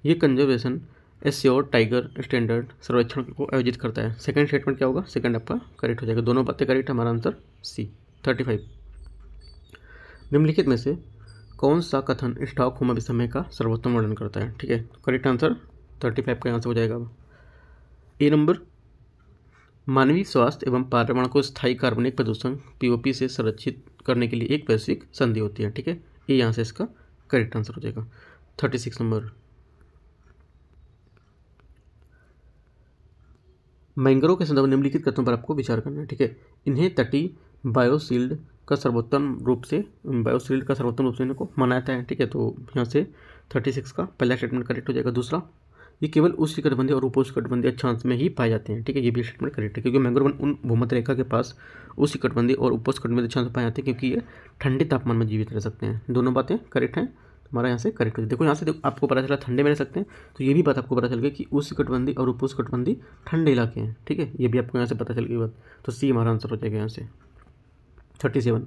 ये कंजर्वेशन एश्योर टाइगर स्टैंडर्ड सर्वेक्षण को आयोजित करता है। सेकंड स्टेटमेंट क्या होगा, सेकंड आपका करेक्ट हो जाएगा, दोनों बातें करेक्ट है, हमारा आंसर सी। 35 निम्नलिखित में से कौन सा कथन स्टॉकहोम अभिसमय का सर्वोत्तम वर्णन करता है। ठीक है, करेक्ट आंसर 35 का आंसर हो जाएगा ए नंबर, मानवीय स्वास्थ्य एवं पर्यावरण को स्थायी कार्बनिक प्रदूषण पीओपी से संरक्षित करने के लिए एक वैश्विक संधि होती है। ठीक है, ये यहाँ से इसका करेक्ट आंसर हो जाएगा। 36 नंबर, मैंग्रोव के संदर्भ में निम्नलिखित कथनों पर आपको विचार करना है। ठीक है, इन्हें तटीय बायोशील्ड का सर्वोत्तम रूप से इनको माना जाता है। ठीक है, तो यहाँ से 36 का पहला स्टेटमेंट करेक्ट हो जाएगा। दूसरा, ये केवल उष्णकटिबंधीय और उपोष्णकटिबंधीय अक्षांश में ही पाए जाते हैं। ठीक है, ये भी स्टेटमेंट करेक्ट है, क्योंकि मैंग्रोव उन भूमध्य रेखा के पास उष्णकटिबंधीय और उपोष्णकटिबंधीय अक्षांश में पाए जाते हैं, क्योंकि ये ठंडे तापमान में जीवित रह सकते हैं। दोनों बातें करेक्ट हैं, हमारा यहाँ से करेक्ट हो। देखो यहाँ से आपको पता चला ठंडे में रह सकते हैं, तो ये भी बात आपको पता चल गई कि उष्णकटिबंधीय और उपोष्णकटिबंधीय ठंडे इलाके हैं। ठीक है, ये भी आपको यहाँ से पता चल गई बात, तो सी हमारा आंसर हो जाएगा यहाँ से। 37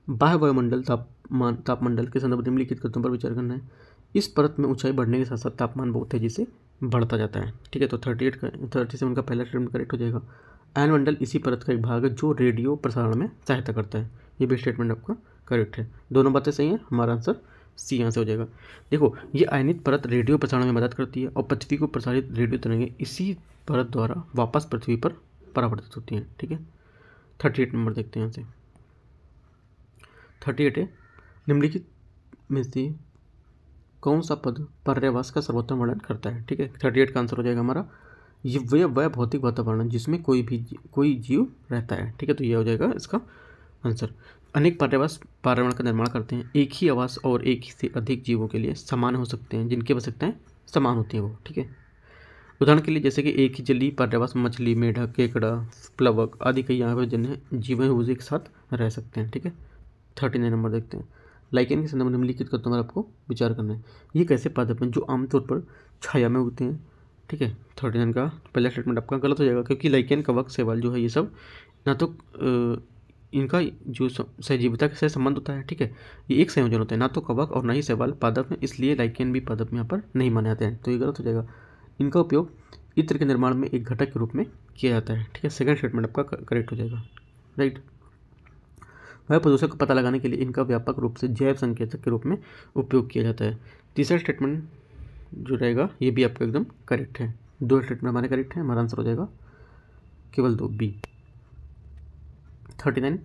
बाह्य वायुमंडल तापमंडल के संदर्भ में निम्नलिखित कथनों पर विचार करना है। इस परत में ऊंचाई बढ़ने के साथ साथ तापमान बहुत तेजी से बढ़ता जाता है। ठीक है, तो 37 का पहला स्टेटमेंट करेक्ट हो जाएगा। आयनमंडल इसी परत का एक भाग है जो रेडियो प्रसारण में सहायता करता है। ये भी स्टेटमेंट आपका करेक्ट है, दोनों बातें सही हैं, हमारा आंसर सी यहाँ से हो जाएगा। देखो, ये आयनित परत रेडियो प्रसारण में मदद करती है और पृथ्वी को प्रसारित रेडियो तरंगें इसी परत द्वारा वापस पृथ्वी पर परावर्तित होती हैं। ठीक है, 38 नंबर देखते हैं यहाँ से। 38 है, निम्नलिखित में से कौन सा पद पर्यावरण का सर्वोत्तम वर्णन करता है। ठीक है, 38 का आंसर हो जाएगा हमारा ये वह भौतिक वातावरण जिसमें कोई जीव रहता है। ठीक है, तो ये हो जाएगा इसका आंसर। अनेक पर्यावरण का निर्माण करते हैं, एक ही आवास और एक से अधिक जीवों के लिए समान हो सकते हैं, जिनकी आवश्यकताएं समान होती हैं वो। ठीक है, उदाहरण के लिए जैसे कि एक ही जलीय पर्यावरण मछली, मेढक, केकड़ा, प्लवक आदि कई यहाँ पर जिन्हें जीवन एक साथ रह सकते हैं। ठीक है, 39 नंबर देखते हैं। लाइकेन के संदर्भ में निम्नलिखित कथनों पर आपको विचार करना है। ये कैसे पादप हैं जो आमतौर पर छाया में उगते हैं। ठीक है, 39 का पहला स्टेटमेंट आपका गलत हो जाएगा, क्योंकि लाइकेन, कवक, शैवाल जो है ये सब ना तो इनका जो सहजीविता से संबंध होता है। ठीक है, ये एक संयोजन होता है, ना तो कवक और ना ही शैवाल पादप है, इसलिए लाइकेन भी पादप में यहाँ पर नहीं माने जाते हैं, तो ये गलत हो जाएगा। इनका उपयोग इत्र के निर्माण में एक घटक के रूप में किया जाता है। ठीक है, सेकंड स्टेटमेंट आपका करेक्ट हो जाएगा। राइट, वायु प्रदूषण का पता लगाने के लिए इनका व्यापक रूप से जैव संकेतक के रूप में उपयोग किया जाता है। तीसरा स्टेटमेंट जो रहेगा ये भी आपका एकदम करेक्ट है, दो स्टेटमेंट हमारे करेक्ट हैं, हमारा आंसर हो जाएगा केवल दो, बी। 39,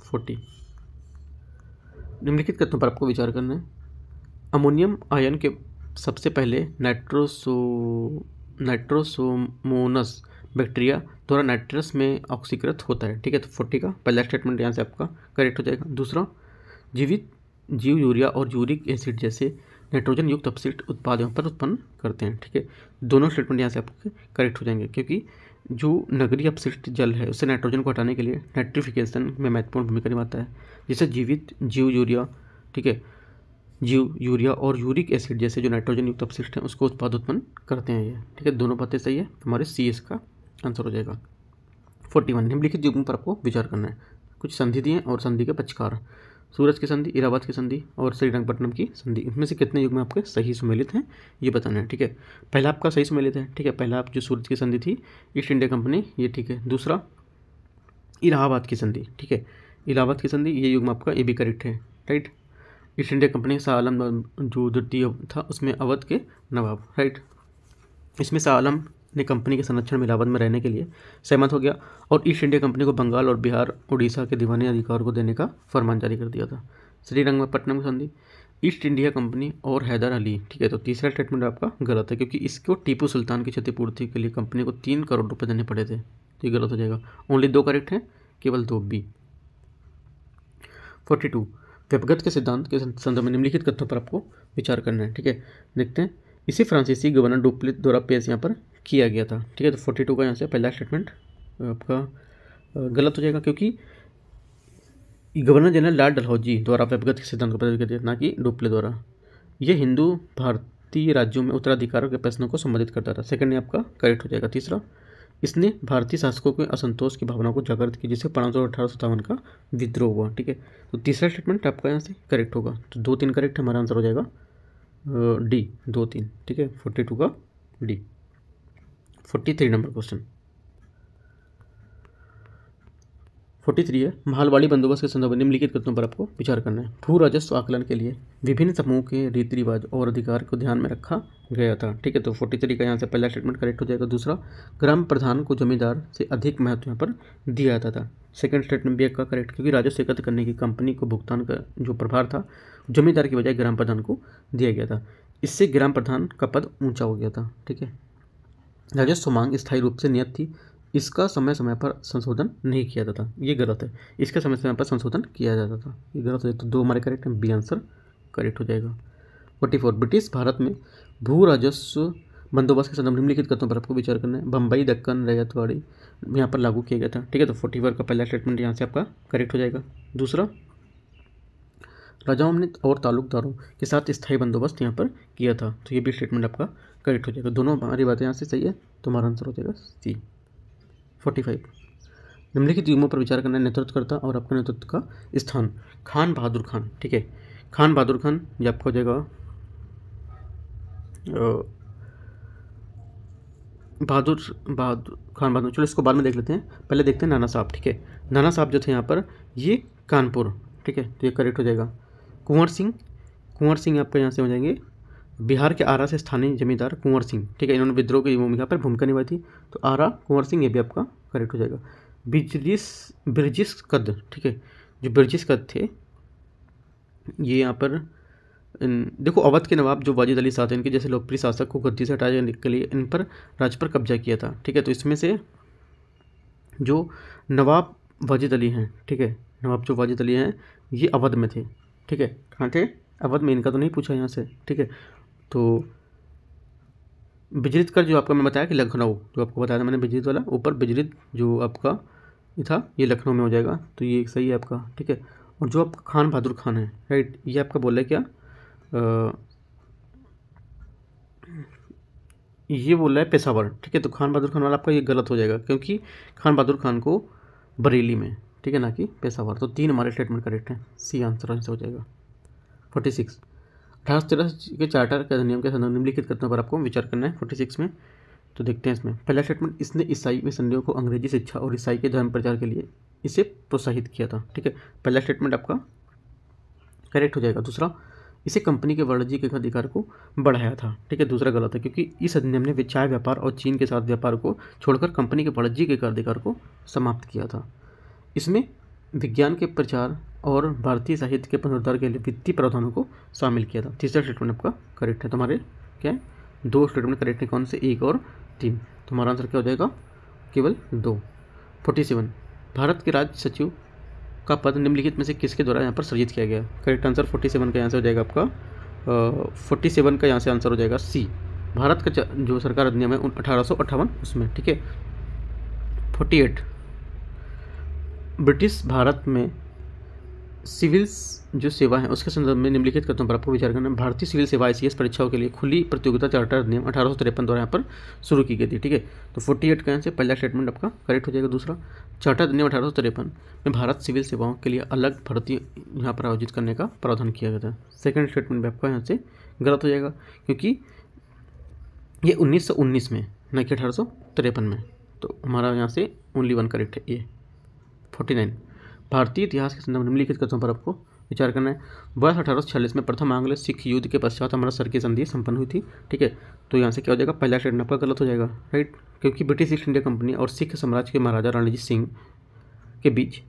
40 निम्नलिखित कथनों पर आपको विचार करना है। अमोनियम आयन के सबसे पहले नाइट्रोसोमोनस बैक्टीरिया द्वारा नाइट्रस में ऑक्सीकृत होता है। ठीक है, तो 40 का पहला स्टेटमेंट यहाँ से आपका करेक्ट हो जाएगा। दूसरा, जीवित जीव यूरिया और यूरिक एसिड जैसे नाइट्रोजन युक्त अपशिष्ट उत्पादों पर उत्पन्न करते हैं। ठीक है, दोनों स्टेटमेंट यहाँ से आपके करेक्ट हो जाएंगे, क्योंकि जो नगरीय अपशिष्ट जल है उससे नाइट्रोजन को हटाने के लिए नाइट्रिफिकेशन में महत्वपूर्ण भूमिका निभाता है, जिससे जीवित जीव यूरिया, ठीक है, जीव यूरिया और यूरिक एसिड जैसे जो नाइट्रोजन युक्त अपशिष्ट हैं उसको उत्पाद उत्पन्न करते हैं ये। ठीक है, दोनों बातें सही है, हमारे सी इसका आंसर हो जाएगा। 41 निम्नलिखित युग्म पर आपको विचार करना है। कुछ संधि दिए और संधि के पक्षकार, सूरज की संधि, इरावत की संधि और श्रीरंगपट्टनम की संधि, इनमें से कितने युग्म आपके सही सुमेलित हैं ये बताना है। ठीक है, पहला आपका सही सुमेलित है। ठीक है, पहला आप जो सूरज की संधि थी ईस्ट इंडिया कंपनी, ये ठीक है। दूसरा इलाहाबाद की संधि, ठीक है, इलाहाबाद की संधि ये युग्म आपका ये भी करेक्ट है। Right, East India Company Shah Alam जो द्वितीय था उसमें अवध के नवाब। राइट, इसमें शाह आलम ने कंपनी के संरक्षण में इलाहाबाद में रहने के लिए सहमत हो गया और ईस्ट इंडिया कंपनी को बंगाल और बिहार, उड़ीसा के दीवानी अधिकार को देने का फरमान जारी कर दिया था। श्रीरंगपट्टनम की संधि, ईस्ट इंडिया कंपनी और हैदर अली। ठीक है, तो तीसरा स्टेटमेंट आपका गलत है, क्योंकि इसको टीपू सुल्तान की क्षतिपूर्ति के लिए कंपनी को 3 करोड़ रुपये देने पड़े थे, तो ये गलत हो जाएगा। ओनली 2 करेक्ट हैं, केवल 2, बी। 42 व्यपगत के सिद्धांत के संदर्भ में निम्नलिखित कथनों पर आपको विचार करना है। ठीक है, देखते हैं। इसे फ्रांसीसी गवर्नर डुप्लेट द्वारा पेश यहाँ पर किया गया था। ठीक है, तो 42 का यहाँ से पहला स्टेटमेंट आपका गलत हो जाएगा, क्योंकि गवर्नर जनरल लॉर्ड डलहौजी द्वारा व्यपगत के सिद्धांत को प्रस्तुत किया था, ना कि डुप्ले द्वारा। यह हिंदू भारतीय राज्यों में उत्तराधिकार के प्रश्नों को संबोधित करता था। सेकंड आपका करेक्ट हो जाएगा। तीसरा, इसने भारतीय शासकों के असंतोष की भावना को जागृत की, जिससे 1857 का विद्रोह हुआ। ठीक है, तो तीसरा स्टेटमेंट आपका यहाँ से करेक्ट होगा, तो 2, 3 करेक्ट हमारा आंसर हो जाएगा डी, 2, 3। ठीक है, 42 का डी। 43 नंबर क्वेश्चन 43 है, महलवाड़ी बंदोबस्त के संदर्भ में निम्नलिखित कथनों पर आपको विचार करना है। भू राजस्व आकलन के लिए विभिन्न समूह के रीति रिवाज और अधिकार को ध्यान में रखा गया था। ठीक है, तो 43 का यहाँ से पहला स्टेटमेंट करेक्ट हो जाएगा। दूसरा, ग्राम प्रधान को जमींदार से अधिक महत्व यहाँ पर दिया जाता था। सेकंड स्टेटमेंट भी का करेक्ट, क्योंकि राजस्व एकत्र करने की कंपनी को भुगतान का जो प्रभार था जमींदार की बजाय ग्राम प्रधान को दिया गया था। इससे ग्राम प्रधान का पद ऊंचा हो गया था। ठीक है, राजस्व मांग स्थायी रूप से नियत थी, इसका समय समय पर संशोधन नहीं किया जाता था। ये गलत है, इसका समय समय पर संशोधन किया जाता था, ये गलत है। तो दो हमारे करेक्ट हैं, बी आंसर करेक्ट हो जाएगा। 44, ब्रिटिश भारत में भू राजस्व बंदोबस्त के संदर्भ निम्नलिखित कथनों पर आपको विचार करना है। बम्बई दक्कन रैयतवाड़ी यहाँ पर लागू किया गया था। ठीक है, तो 44 का पहला स्टेटमेंट यहाँ से आपका करेक्ट हो जाएगा। दूसरा, राजाओं ने और तालुकदारों के साथ स्थायी बंदोबस्त यहाँ पर किया था, तो ये भी स्टेटमेंट आपका करेक्ट हो जाएगा। दोनों हमारी बातें यहाँ से सही है, तो हमारा आंसर हो जाएगा सी। 45, निम्नलिखित युग्मों पर विचार करना है। नेतृत्वकर्ता और आपका नेतृत्व का स्थान। खान बहादुर खान। ठीक है, खान बहादुर खान ये आपका हो जाएगा खान बहादुर, चलो इसको बाद में देख लेते हैं, पहले देखते हैं नाना साहब। ठीक है, नाना साहब जो थे यहाँ पर ये कानपुर। ठीक है, तो ये करेक्ट हो जाएगा। कुंवर सिंह आपका यहाँ से हो जाएंगे बिहार के आरा से स्थानीय जमींदार कुंवर सिंह। ठीक है, इन्होंने विद्रोह की भूमिका पर भूमिका निभाई थी, तो आरा कुंवर सिंह ये भी आपका करेक्ट हो जाएगा। बिरजिस कद। ठीक है, जो बिरजिस कद थे ये यहाँ पर देखो अवध के नवाब जो वाजिद अली शाह थे, इनके जैसे लोकप्रिय शासक को गद्दी से हटाने के लिए इन पर राज्य पर कब्जा किया था। ठीक है, तो इसमें से जो नवाब वाजिद अली हैं, ठीक है, नवाब जो वाजिद अली हैं ये अवध में थे। ठीक है, कहाँ थे? अवध में। इनका तो नहीं पूछा यहाँ से। ठीक है, तो बिजरीत का जो आपका मैं बताया कि लखनऊ, जो आपको बताया था मैंने बिजरीत वाला, ऊपर बिजरीत जो आपका ये था ये लखनऊ में हो जाएगा, तो ये सही है आपका। ठीक है, और जो आपका खान बहादुर खान है, राइट, ये आपका बोल रहा है क्या, ये बोल रहा है पेशावर। ठीक है, तो खान बहादुर खान वाला आपका ये गलत हो जाएगा, क्योंकि खान बहादुर खान को बरेली में, ठीक है, ना कि पेशावर। तो तीन हमारे स्टेटमेंट करेक्ट हैं, सी आंसर हो जाएगा। 46, 1813 के चार्टर के अधिनियम के संदर्भ निम्नलिखित कथनों पर आपको विचार करना है 46 में। तो देखते हैं इसमें पहला स्टेटमेंट, इसने ईसाई मिशनरियों को अंग्रेजी शिक्षा और ईसाई के धर्म प्रचार के लिए इसे प्रोत्साहित किया था। ठीक है, पहला स्टेटमेंट आपका करेक्ट हो जाएगा। दूसरा, इसे कंपनी के वाणिज्य के अधिकार को बढ़ाया था। ठीक है, दूसरा गलत है, क्योंकि इस अधिनियम ने चाय व्यापार और चीन के साथ व्यापार को छोड़कर कंपनी के वाणिज्य के अधिकार को समाप्त किया था। इसमें विज्ञान के प्रचार और भारतीय साहित्य के पुनरुद्धार के लिए वित्तीय प्रावधानों को शामिल किया था। तीसरा स्टेटमेंट आपका करेक्ट है। तो हमारे क्या है, दो स्टेटमेंट करेक्ट है, कौन से, 1 और 3। तो हमारा आंसर क्या हो जाएगा, केवल 2। 47, भारत के राज्य सचिव का पद निम्नलिखित में से किसके द्वारा यहाँ पर सृजित किया गया। करेक्ट आंसर 47 का यहाँ से हो जाएगा आपका 47 का यहाँ से आंसर हो जाएगा सी, भारत का जो सरकार अधिनियम है 1858 उसमें। ठीक है, 48, ब्रिटिश भारत में सिविल जो सेवा है उसके संदर्भ में निम्नलिखित कथनों पर आपको विचार करना है। भारतीय सिविल सेवा ICS परीक्षाओं के लिए खुली प्रतियोगिता चार्टर अधिनियम 1853 द्वारा यहाँ पर शुरू की गई थी। ठीक है, तो 48 का यहाँ से पहला स्टेटमेंट आपका करेक्ट हो जाएगा। दूसरा, चार्टर अधिनियम 1853 में भारत सिविल सेवाओं के लिए अलग भर्ती यहाँ पर आयोजित करने का प्रावधान किया गया था। सेकंड स्टेटमेंट भी आपका यहाँ से गलत हो जाएगा, क्योंकि ये 1919 में, न कि 1853 में। तो हमारा यहाँ से ओनली 1 करेक्ट है, ये। 49, भारतीय इतिहास के संदर्भ निम्नलिखित कथनों पर आपको विचार करना है। वर्ष 1846 में प्रथम आंग्ल सिख युद्ध के पश्चात अमृतसर की संधि संपन्न हुई थी। ठीक है, तो यहाँ से क्या हो जाएगा, पहला स्टेटमेंट आपका गलत हो जाएगा, राइट, क्योंकि ब्रिटिश ईस्ट इंडिया कंपनी और सिख साम्राज्य के महाराजा रणजीत सिंह के बीच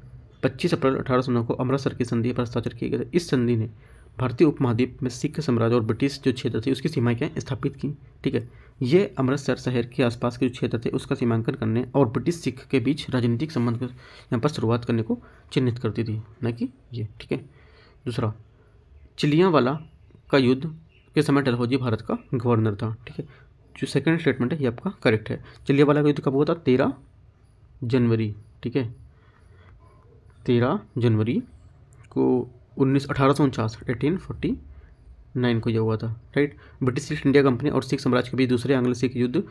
25 अप्रैल 1809 को अमृतसर की संधि पर हस्ताक्षर किए गए थे। इस संधि ने भारतीय उपमहाद्वीप में सिख साम्राज्य और ब्रिटिश जो क्षेत्र थे उसकी सीमाएं क्या स्थापित की। ठीक है, ये अमृतसर शहर के आसपास के जो क्षेत्र थे उसका सीमांकन करने और ब्रिटिश सिख के बीच राजनीतिक संबंध यहाँ पर शुरुआत करने को चिन्हित करती थी, न कि ये। ठीक है, दूसरा, चिलियांवाला का युद्ध के समय डलहौजी भारत का गवर्नर था। ठीक है, जो सेकंड स्टेटमेंट है ये आपका करेक्ट है। चिलियांवाला का युद्ध कब हुआ था, 13 जनवरी। ठीक है, 13 जनवरी को 1849 को यह हुआ था, right. British east India company और सिख साम्राज्य के बीच दूसरे आंग्ल सिख युद्ध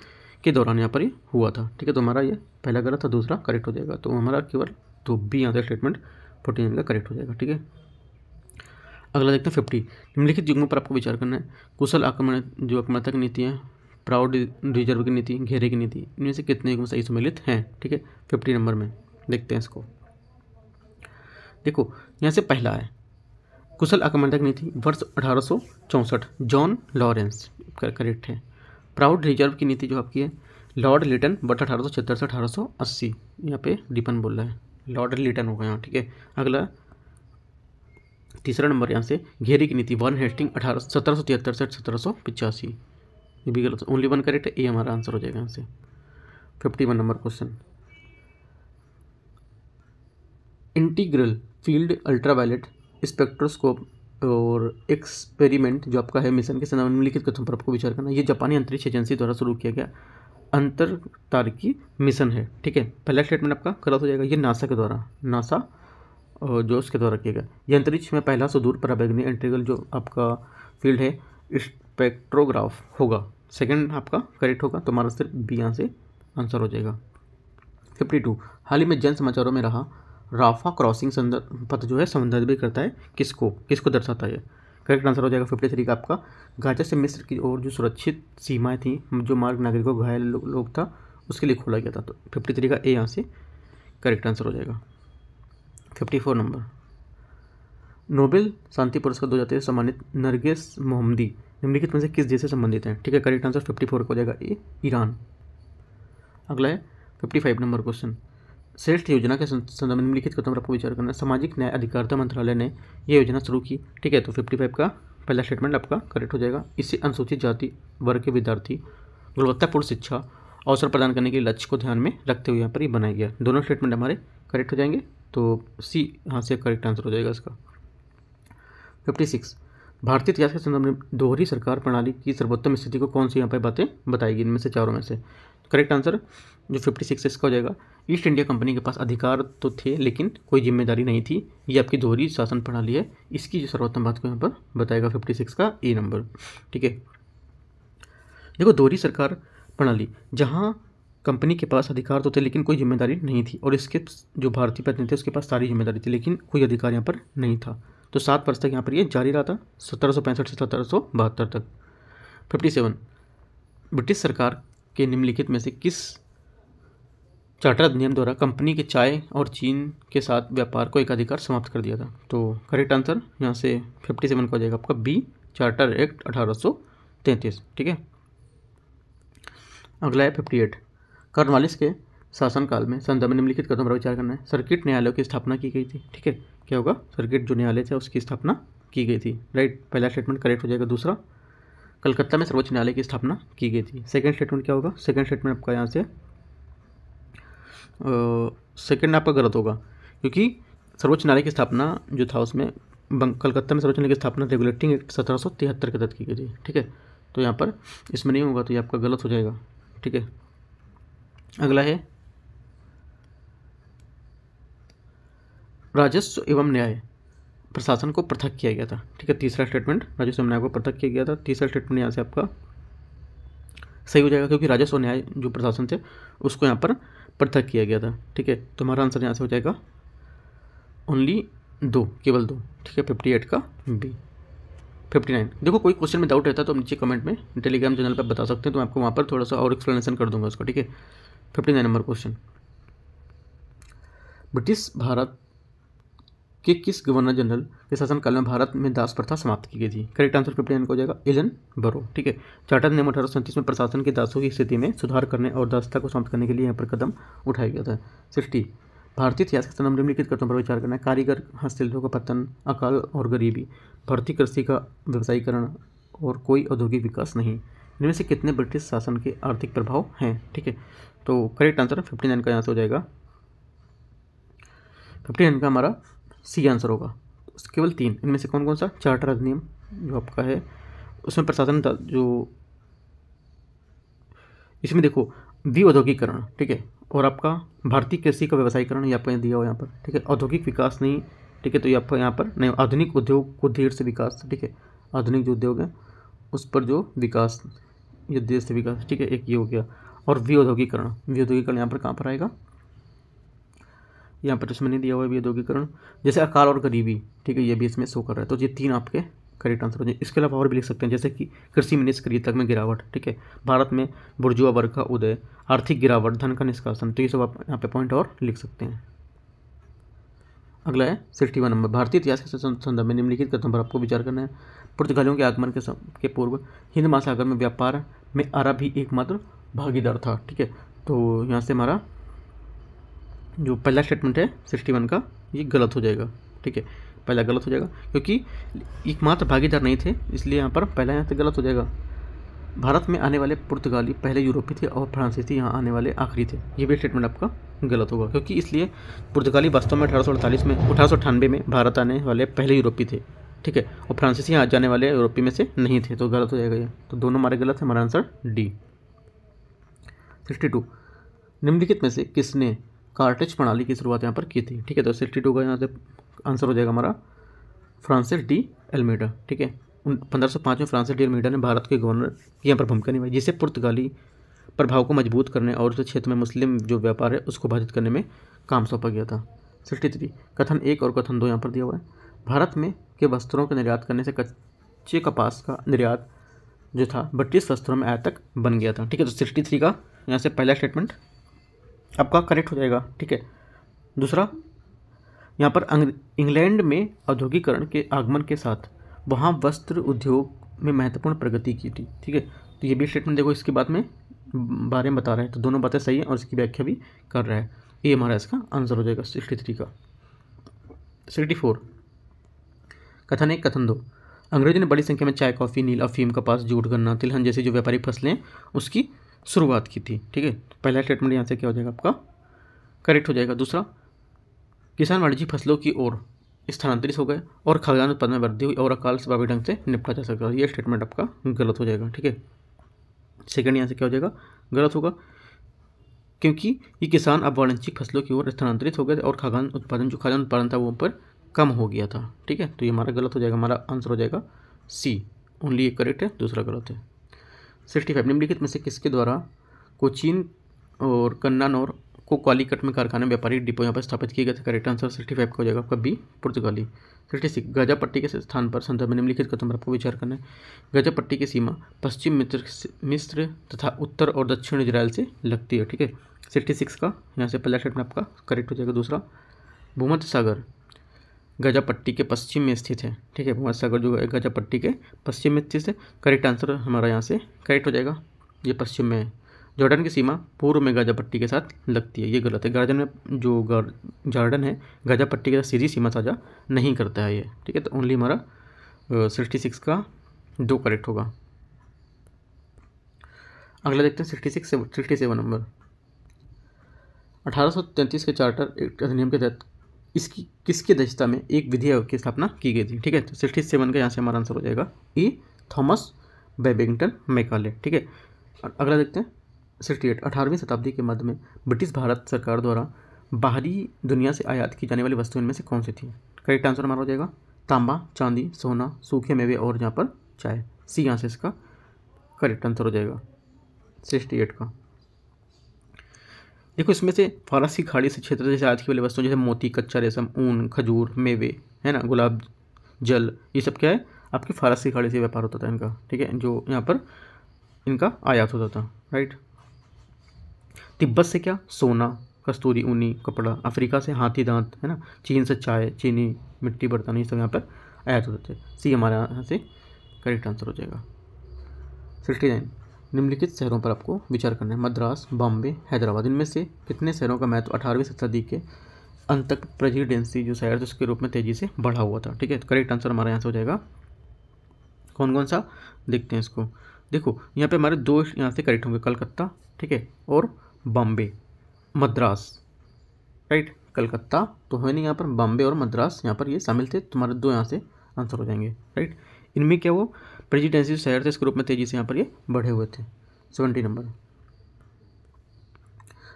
के दौरान यहाँ पर ये हुआ था। ठीक है, तो हमारा ये पहला गलत था, दूसरा करेक्ट हो जाएगा। तो हमारा केवल तो बी यहाँ से स्टेटमेंट 49 का करेक्ट हो जाएगा। ठीक है, अगला देखते हैं 50, निम्नलिखित युग्मों पर आपको विचार करना है। कुशल आक्रमण जो आक्रामक नीति है प्राउड रिजर्व की नीति, घेरे की नीति, इनमें से कितने को सही सम्मिलित हैं? ठीक है, 50 नंबर में देखते हैं इसको। देखो यहाँ से पहला है कुशल आक्रमणदायक नीति वर्ष 1864, जॉन लॉरेंस करेक्ट है। प्राउड रिजर्व की नीति जो आपकी है लॉर्ड लिटन वर्ष 1876 से 1880, यहाँ पे डिपन बोल रहा है, लॉर्ड लिटन होगा यहाँ। ठीक है, अगला तीसरा नंबर यहाँ से घेरे की नीति वॉरेन हेस्टिंग 1773 से 1785, ये भी गलत, ओनली वन करेक्ट है, ये हमारा आंसर हो जाएगा यहाँ से। 51 number question, integral field ultraviolet spectroscope और एक्सपेरिमेंट जो आपका है मिशन के संदर्भ में निम्नलिखित कथनों पर आपको विचार करना। ये जापानी अंतरिक्ष एजेंसी द्वारा शुरू किया गया अंतरतारकीय मिशन है। ठीक है, पहला स्टेटमेंट आपका गलत हो जाएगा, ये नासा के द्वारा, नासा जो उसके द्वारा किया गया। ये अंतरिक्ष में पहला सुदूर पराबैंगनी इंटीग्रल जो आपका फील्ड है स्पेक्ट्रोग्राफ होगा। सेकंड आपका करेक्ट होगा, तो हमारा सिर्फ बी यहाँ से आंसर हो जाएगा। 52 हाल ही में जन समाचारों में रहा राफा क्रॉसिंग संदर्भ पत्र जो है संदर्भित करता है किसको दर्शाता है? करेक्ट आंसर हो जाएगा 53 का आपका गाजा से मिस्र की ओर जो सुरक्षित सीमाएं थी, जो मार्ग नागरिकों घायल लोग था उसके लिए खोला गया था। तो 53 का ए यहाँ से करेक्ट आंसर हो जाएगा। 54 नंबर, नोबेल शांति पुरस्कार 2023 से सम्मानित नरगिस मोहम्मदी निम्नलिखित में से किस देश से संबंधित हैं? ठीक है, करेक्ट आंसर 54 हो जाएगा ए, ईरान। अगला है 55 नंबर क्वेश्चन, श्रेष्ठ योजना के संदर्भ में निम्नलिखित कथनों पर आपको विचार करना है। सामाजिक न्याय अधिकारिता मंत्रालय ने यह योजना शुरू की। ठीक है, तो 55 का पहला स्टेटमेंट आपका करेक्ट हो जाएगा। इससे अनुसूचित जाति वर्ग के विद्यार्थी गुणवत्तापूर्ण शिक्षा अवसर प्रदान करने के लक्ष्य को ध्यान में रखते हुए यहाँ पर ये बनाया गया। दोनों स्टेटमेंट हमारे करेक्ट हो जाएंगे, तो सी यहाँ से करेक्ट आंसर हो जाएगा इसका। 56 भारतीय इतिहास के संदर्भ में दोहरी सरकार प्रणाली की सर्वोत्तम स्थिति को कौन सी यहाँ पर बातें बताएगी? इनमें से चारों में से करेक्ट आंसर जो 56 इसका हो जाएगा। ईस्ट इंडिया कंपनी के पास अधिकार तो थे लेकिन कोई जिम्मेदारी नहीं थी, ये आपकी दोहरी शासन प्रणाली है, इसकी जो सर्वोत्तम बात को यहाँ पर बताएगा 56 का ए नंबर। ठीक है, देखो दोहरी सरकार प्रणाली जहाँ कंपनी के पास अधिकार तो थे लेकिन कोई जिम्मेदारी नहीं थी, और इसके जो भारतीय प्रतिनिधि थे उसके पास सारी जिम्मेदारी थी लेकिन कोई अधिकार यहाँ पर नहीं था। तो 7 वर्ष तक यहाँ पर ये जारी रहा था, 1765 से 1772 तक। 57 ब्रिटिश सरकार के निम्नलिखित में से किस चार्टर अधिनियम द्वारा कंपनी के चाय और चीन के साथ व्यापार को एकाधिकार समाप्त कर दिया था? तो करेक्ट आंसर यहाँ से 57 का हो जाएगा आपका बी, चार्टर एक्ट 1833। ठीक है, अगला है 58 कॉर्नवालिस के शासनकाल में संदर्भ में निम्नलिखित कदम पर विचार करना है। सर्किट न्यायालयों की स्थापना की गई थी। ठीक है, क्या होगा? सर्किट जो न्यायालय थे उसकी स्थापना की गई थी। राइट, पहला स्टेटमेंट करेक्ट हो जाएगा। दूसरा, कलकत्ता में सर्वोच्च न्यायालय की स्थापना की गई थी। सेकंड स्टेटमेंट क्या होगा? सेकंड स्टेटमेंट आपका यहाँ से सेकंड आपका गलत होगा, क्योंकि सर्वोच्च न्यायालय की स्थापना जो था उसमें कलकत्ता में सर्वोच्च न्यायालय की स्थापना रेगुलेटिंग एक्ट 1773 के तहत की गई थी। ठीक है, तो यहाँ पर इसमें नहीं होगा, तो ये आपका गलत हो जाएगा। ठीक है, अगला है राजस्व एवं न्याय प्रशासन को पृथक किया गया था। ठीक है, तीसरा स्टेटमेंट राजस्व एवं न्याय को पृथक किया गया था। तीसरा स्टेटमेंट यहाँ से आपका सही हो जाएगा, क्योंकि राजस्व न्याय जो प्रशासन थे उसको यहाँ पर पृथक किया गया था। ठीक है, तो हमारा आंसर यहाँ से हो जाएगा ओनली 2, केवल 2। ठीक है, 58 का बी। 59 देखो कोई क्वेश्चन में डाउट रहता है तो आप नीचे कमेंट में टेलीग्राम चैनल पर बता सकते हैं, तो मैं आपको वहाँ पर थोड़ा सा और एक्सप्लेनेशन कर दूंगा उसका। ठीक है, 59 नंबर क्वेश्चन, ब्रिटिश भारत के किस गवर्नर जनरल के शासनकाल में भारत में दास प्रथा समाप्त की गई थी? करेक्ट आंसर 59 को हो जाएगा एलन बरो। ठीक है, चार्टर नियम 1837 में प्रशासन के दासों की स्थिति में सुधार करने और दासता को समाप्त करने के लिए यहाँ पर कदम उठाया गया था। 60 भारतीय इतिहास के संदर्भ में निम्नलिखित कथनों पर विचार करना है। कारीगर हस्तशिल्पों का पतन, अकाल और गरीबी, भर्ती कृषि का व्यवसायीकरण और कोई औद्योगिक विकास नहीं, इनमें से कितने ब्रिटिश शासन के आर्थिक प्रभाव हैं? ठीक है, तो करेक्ट आंसर 59 का यहाँ से हो जाएगा। 59 का हमारा सी आंसर होगा। केवल 3, इनमें से कौन कौन सा? चार्टर अधिनियम जो आपका है उसमें प्रशासन जो इसमें देखो विऔद्योगिकरण, ठीक है, और आपका भारतीय कृषि का व्यवसायीकरण ये आपको दिया हुआ यहाँ पर। ठीक है, औद्योगिक विकास नहीं। ठीक है, तो ये आपका यहाँ पर नहीं, आधुनिक उद्योग को देर से विकास। ठीक है, आधुनिक जो उद्योग है उस पर जो विकास, ये देर से विकास। ठीक है, एक ये हो गया। और विऔद्योगिकरण, विऔद्योगिकरण यहाँ पर कहाँ पर आएगा? यहाँ पर इसमें नहीं दिया हुआ है विऔद्योगिकरण। जैसे अकाल और गरीबी, ठीक है, ये भी इसमें शो कर रहा है, तो ये 3 आपके करेक्ट आंसर हो जाएगा। इसके अलावा और भी लिख सकते हैं, जैसे कि कृषि में निष्क्रियता में गिरावट, ठीक है, भारत में बुर्जुआ वर्ग का उदय, आर्थिक गिरावट, धन का निष्कासन, तो ये सब आप यहाँ पे पॉइंट और लिख सकते हैं। अगला है 61 नंबर, भारतीय इतिहास के संदर्भ में निम्नलिखित कथनों पर आपको विचार करना है। पुर्तगालियों के आगमन के पूर्व हिंद महासागर में व्यापार में अरब ही एकमात्र भागीदार था, ठीक है। तो यहाँ से हमारा जो पहला स्टेटमेंट है 61 का ये गलत हो जाएगा, ठीक है, पहला गलत हो जाएगा क्योंकि एकमात्र भागीदार नहीं थे, इसलिए यहाँ पर पहला यहाँ से गलत हो जाएगा। भारत में आने वाले पुर्तगाली पहले यूरोपीय थे और फ्रांसीसी यहाँ आने वाले आखिरी थे, ये भी स्टेटमेंट आपका गलत होगा क्योंकि इसलिए पुर्तगाली वास्तव में 1898 में भारत आने वाले पहले यूरोपीय थे, ठीक है, और फ्रांसीसी यहाँ जाने वाले यूरोपीय में से नहीं थे, तो गलत हो जाएगा ये। तो दोनों हमारे गलत है, हमारा आंसर डी। 62 निम्नलिखित में से किसने कार्टेज प्रणाली की शुरुआत यहाँ पर की थी, ठीक है। तो 62 का यहाँ से आंसर हो जाएगा हमारा फ्रांसिस डी अल्मेडा, ठीक है। 1505 में फ्रांसिस डी अल्मेडा ने भारत के गवर्नर की यहाँ पर भूमिका निभाई, जिसे पुर्तगाली प्रभाव को मजबूत करने और उस क्षेत्र में मुस्लिम जो व्यापार है उसको बाधित करने में काम सौंपा गया था। 63 कथन 1 और कथन 2 यहाँ पर दिया हुआ है। भारत में के वस्त्रों के निर्यात करने से कच्चे कपास का निर्यात जो था ब्रिटिश वस्त्रों में आयातक बन गया था, ठीक है। तो 63 का यहाँ से पहला स्टेटमेंट आपका करेक्ट हो जाएगा, ठीक है। दूसरा, यहाँ पर इंग्लैंड में औद्योगिकरण के आगमन के साथ वहाँ वस्त्र उद्योग में महत्वपूर्ण प्रगति की थी, ठीक है। तो ये भी स्टेटमेंट देखो इसके बारे में बता रहा है, तो दोनों बातें सही है और इसकी व्याख्या भी कर रहा है, ये हमारा इसका आंसर हो जाएगा 63 का। 64 कथन 1 कथन 2 अंग्रेजों ने बड़ी संख्या में चाय, कॉफ़ी, नील, अफीम, कपास, जूट, गन्ना, तिलहन जैसी जो व्यापारिक फसलें उसकी शुरुआत की थी, ठीक है। पहला स्टेटमेंट यहाँ से क्या हो जाएगा आपका करेक्ट हो जाएगा। दूसरा, किसान वाणिज्यिक फसलों की ओर स्थानांतरित हो गए और खाद्यान्न उत्पादन में वृद्धि हुई और अकाल से प्रभावी ढंग से निपटा जा सकता है, ये स्टेटमेंट आपका गलत हो जाएगा, ठीक है। सेकंड यहाँ से क्या हो जाएगा गलत होगा क्योंकि ये किसान अब वाणिज्यिक फसलों की ओर स्थानांतरित हो गए और खाद्यान्न उत्पादन था वो पर कम हो गया था, ठीक है। तो ये हमारा गलत हो जाएगा, हमारा आंसर हो जाएगा सी, ओनली एक करेक्ट है, दूसरा गलत है। 65 निम्नलिखित में से किसके द्वारा कोचीन और कन्नानौर को कालीकट में कारखाने व्यापारिक डिपो यहाँ पर स्थापित किए गए थे, करेक्ट आंसर 65 का हो जाएगा आपका बी, पुर्तगाली। 66 गजा पट्टी के स्थान पर संदर्भ में निम्नलिखित कथन पर आपको विचार करना है। गजा पट्टी की सीमा पश्चिम मिस्र तथा उत्तर और दक्षिण इजराइल से लगती है, ठीक है। 66 का यहाँ से पहला स्टेटमेंट आपका करेक्ट हो जाएगा। दूसरा, भूमध्य सागर गजा पट्टी के पश्चिम में स्थित है, ठीक है, भूमध्य सागर जो है गजा पट्टी के पश्चिम में स्थित है, करेक्ट आंसर हमारा यहाँ से करेक्ट हो जाएगा, ये पश्चिम में है। जॉर्डन की सीमा पूर्व में गाजा पट्टी के साथ लगती है, ये गलत है। जॉर्डन में जो जॉर्डन है गाजा पट्टी के साथ सीधी सीमा साझा नहीं करता है ये, ठीक है। तो ओनली हमारा 66 का 2 करेक्ट होगा। अगला देखते हैं 67 नंबर। 1833 के चार्टर एक्ट अधिनियम के तहत इसकी किसकी अध्यक्षता में एक विधेयक की स्थापना की गई थी, ठीक है। तो 67 का यहाँ से हमारा आंसर हो जाएगा ई, थॉमस बेबिंगटन मैकाले, ठीक है। अगला देखते हैं 68 18वीं शताब्दी के मध्य में ब्रिटिश भारत सरकार द्वारा बाहरी दुनिया से आयात की जाने वाली वस्तुओं में से कौन सी थी, करेक्ट आंसर हमारा हो जाएगा तांबा, चांदी, सोना, सूखे मेवे और यहाँ पर चाय, सी यहाँ से इसका करेक्ट आंसर हो जाएगा 68 का। देखो इसमें से फारसी खाड़ी से क्षेत्र से आयात की वाली वस्तुएं जैसे मोती, कच्चा रेशम, ऊन, खजूर, मेवे है ना, गुलाब जल, ये सब क्या है आपकी फारसी खाड़ी से व्यापार होता था इनका, ठीक है, जो यहाँ पर इनका आयात होता था, राइट। तिब्बत से क्या सोना, कस्तूरी ऊनी कपड़ा, अफ्रीका से हाथी दांत है ना, चीन से चाय, चीनी, मिट्टी, बर्तन, ये सब यहाँ पर आयात होते थे, सी हमारे यहाँ से करेक्ट आंसर हो जाएगा। 69 निम्नलिखित शहरों पर आपको विचार करना है। मद्रास, बॉम्बे, हैदराबाद, इनमें से कितने शहरों का महत्व 18वीं शताब्दी के अंत तक प्रेसिडेंसी जो शहर थे उसके रूप में तेजी से बढ़ा हुआ था, ठीक है। तो करेक्ट आंसर हमारा यहाँ से हो जाएगा कौन कौन सा देखते हैं इसको। देखो यहाँ पे हमारे 2 यहाँ से करेक्ट होंगे, कलकत्ता, ठीक है, और बॉम्बे, मद्रास, राइट। कलकत्ता तो है नहीं यहाँ पर, बॉम्बे और मद्रास यहाँ पर ये शामिल थे, तुम्हारे 2 यहाँ से आंसर हो जाएंगे, राइट। इनमें क्या वो प्रेसिडेंसी शहर थे इसके रूप में तेजी से यहाँ पर ये बढ़े हुए थे। 70 नंबर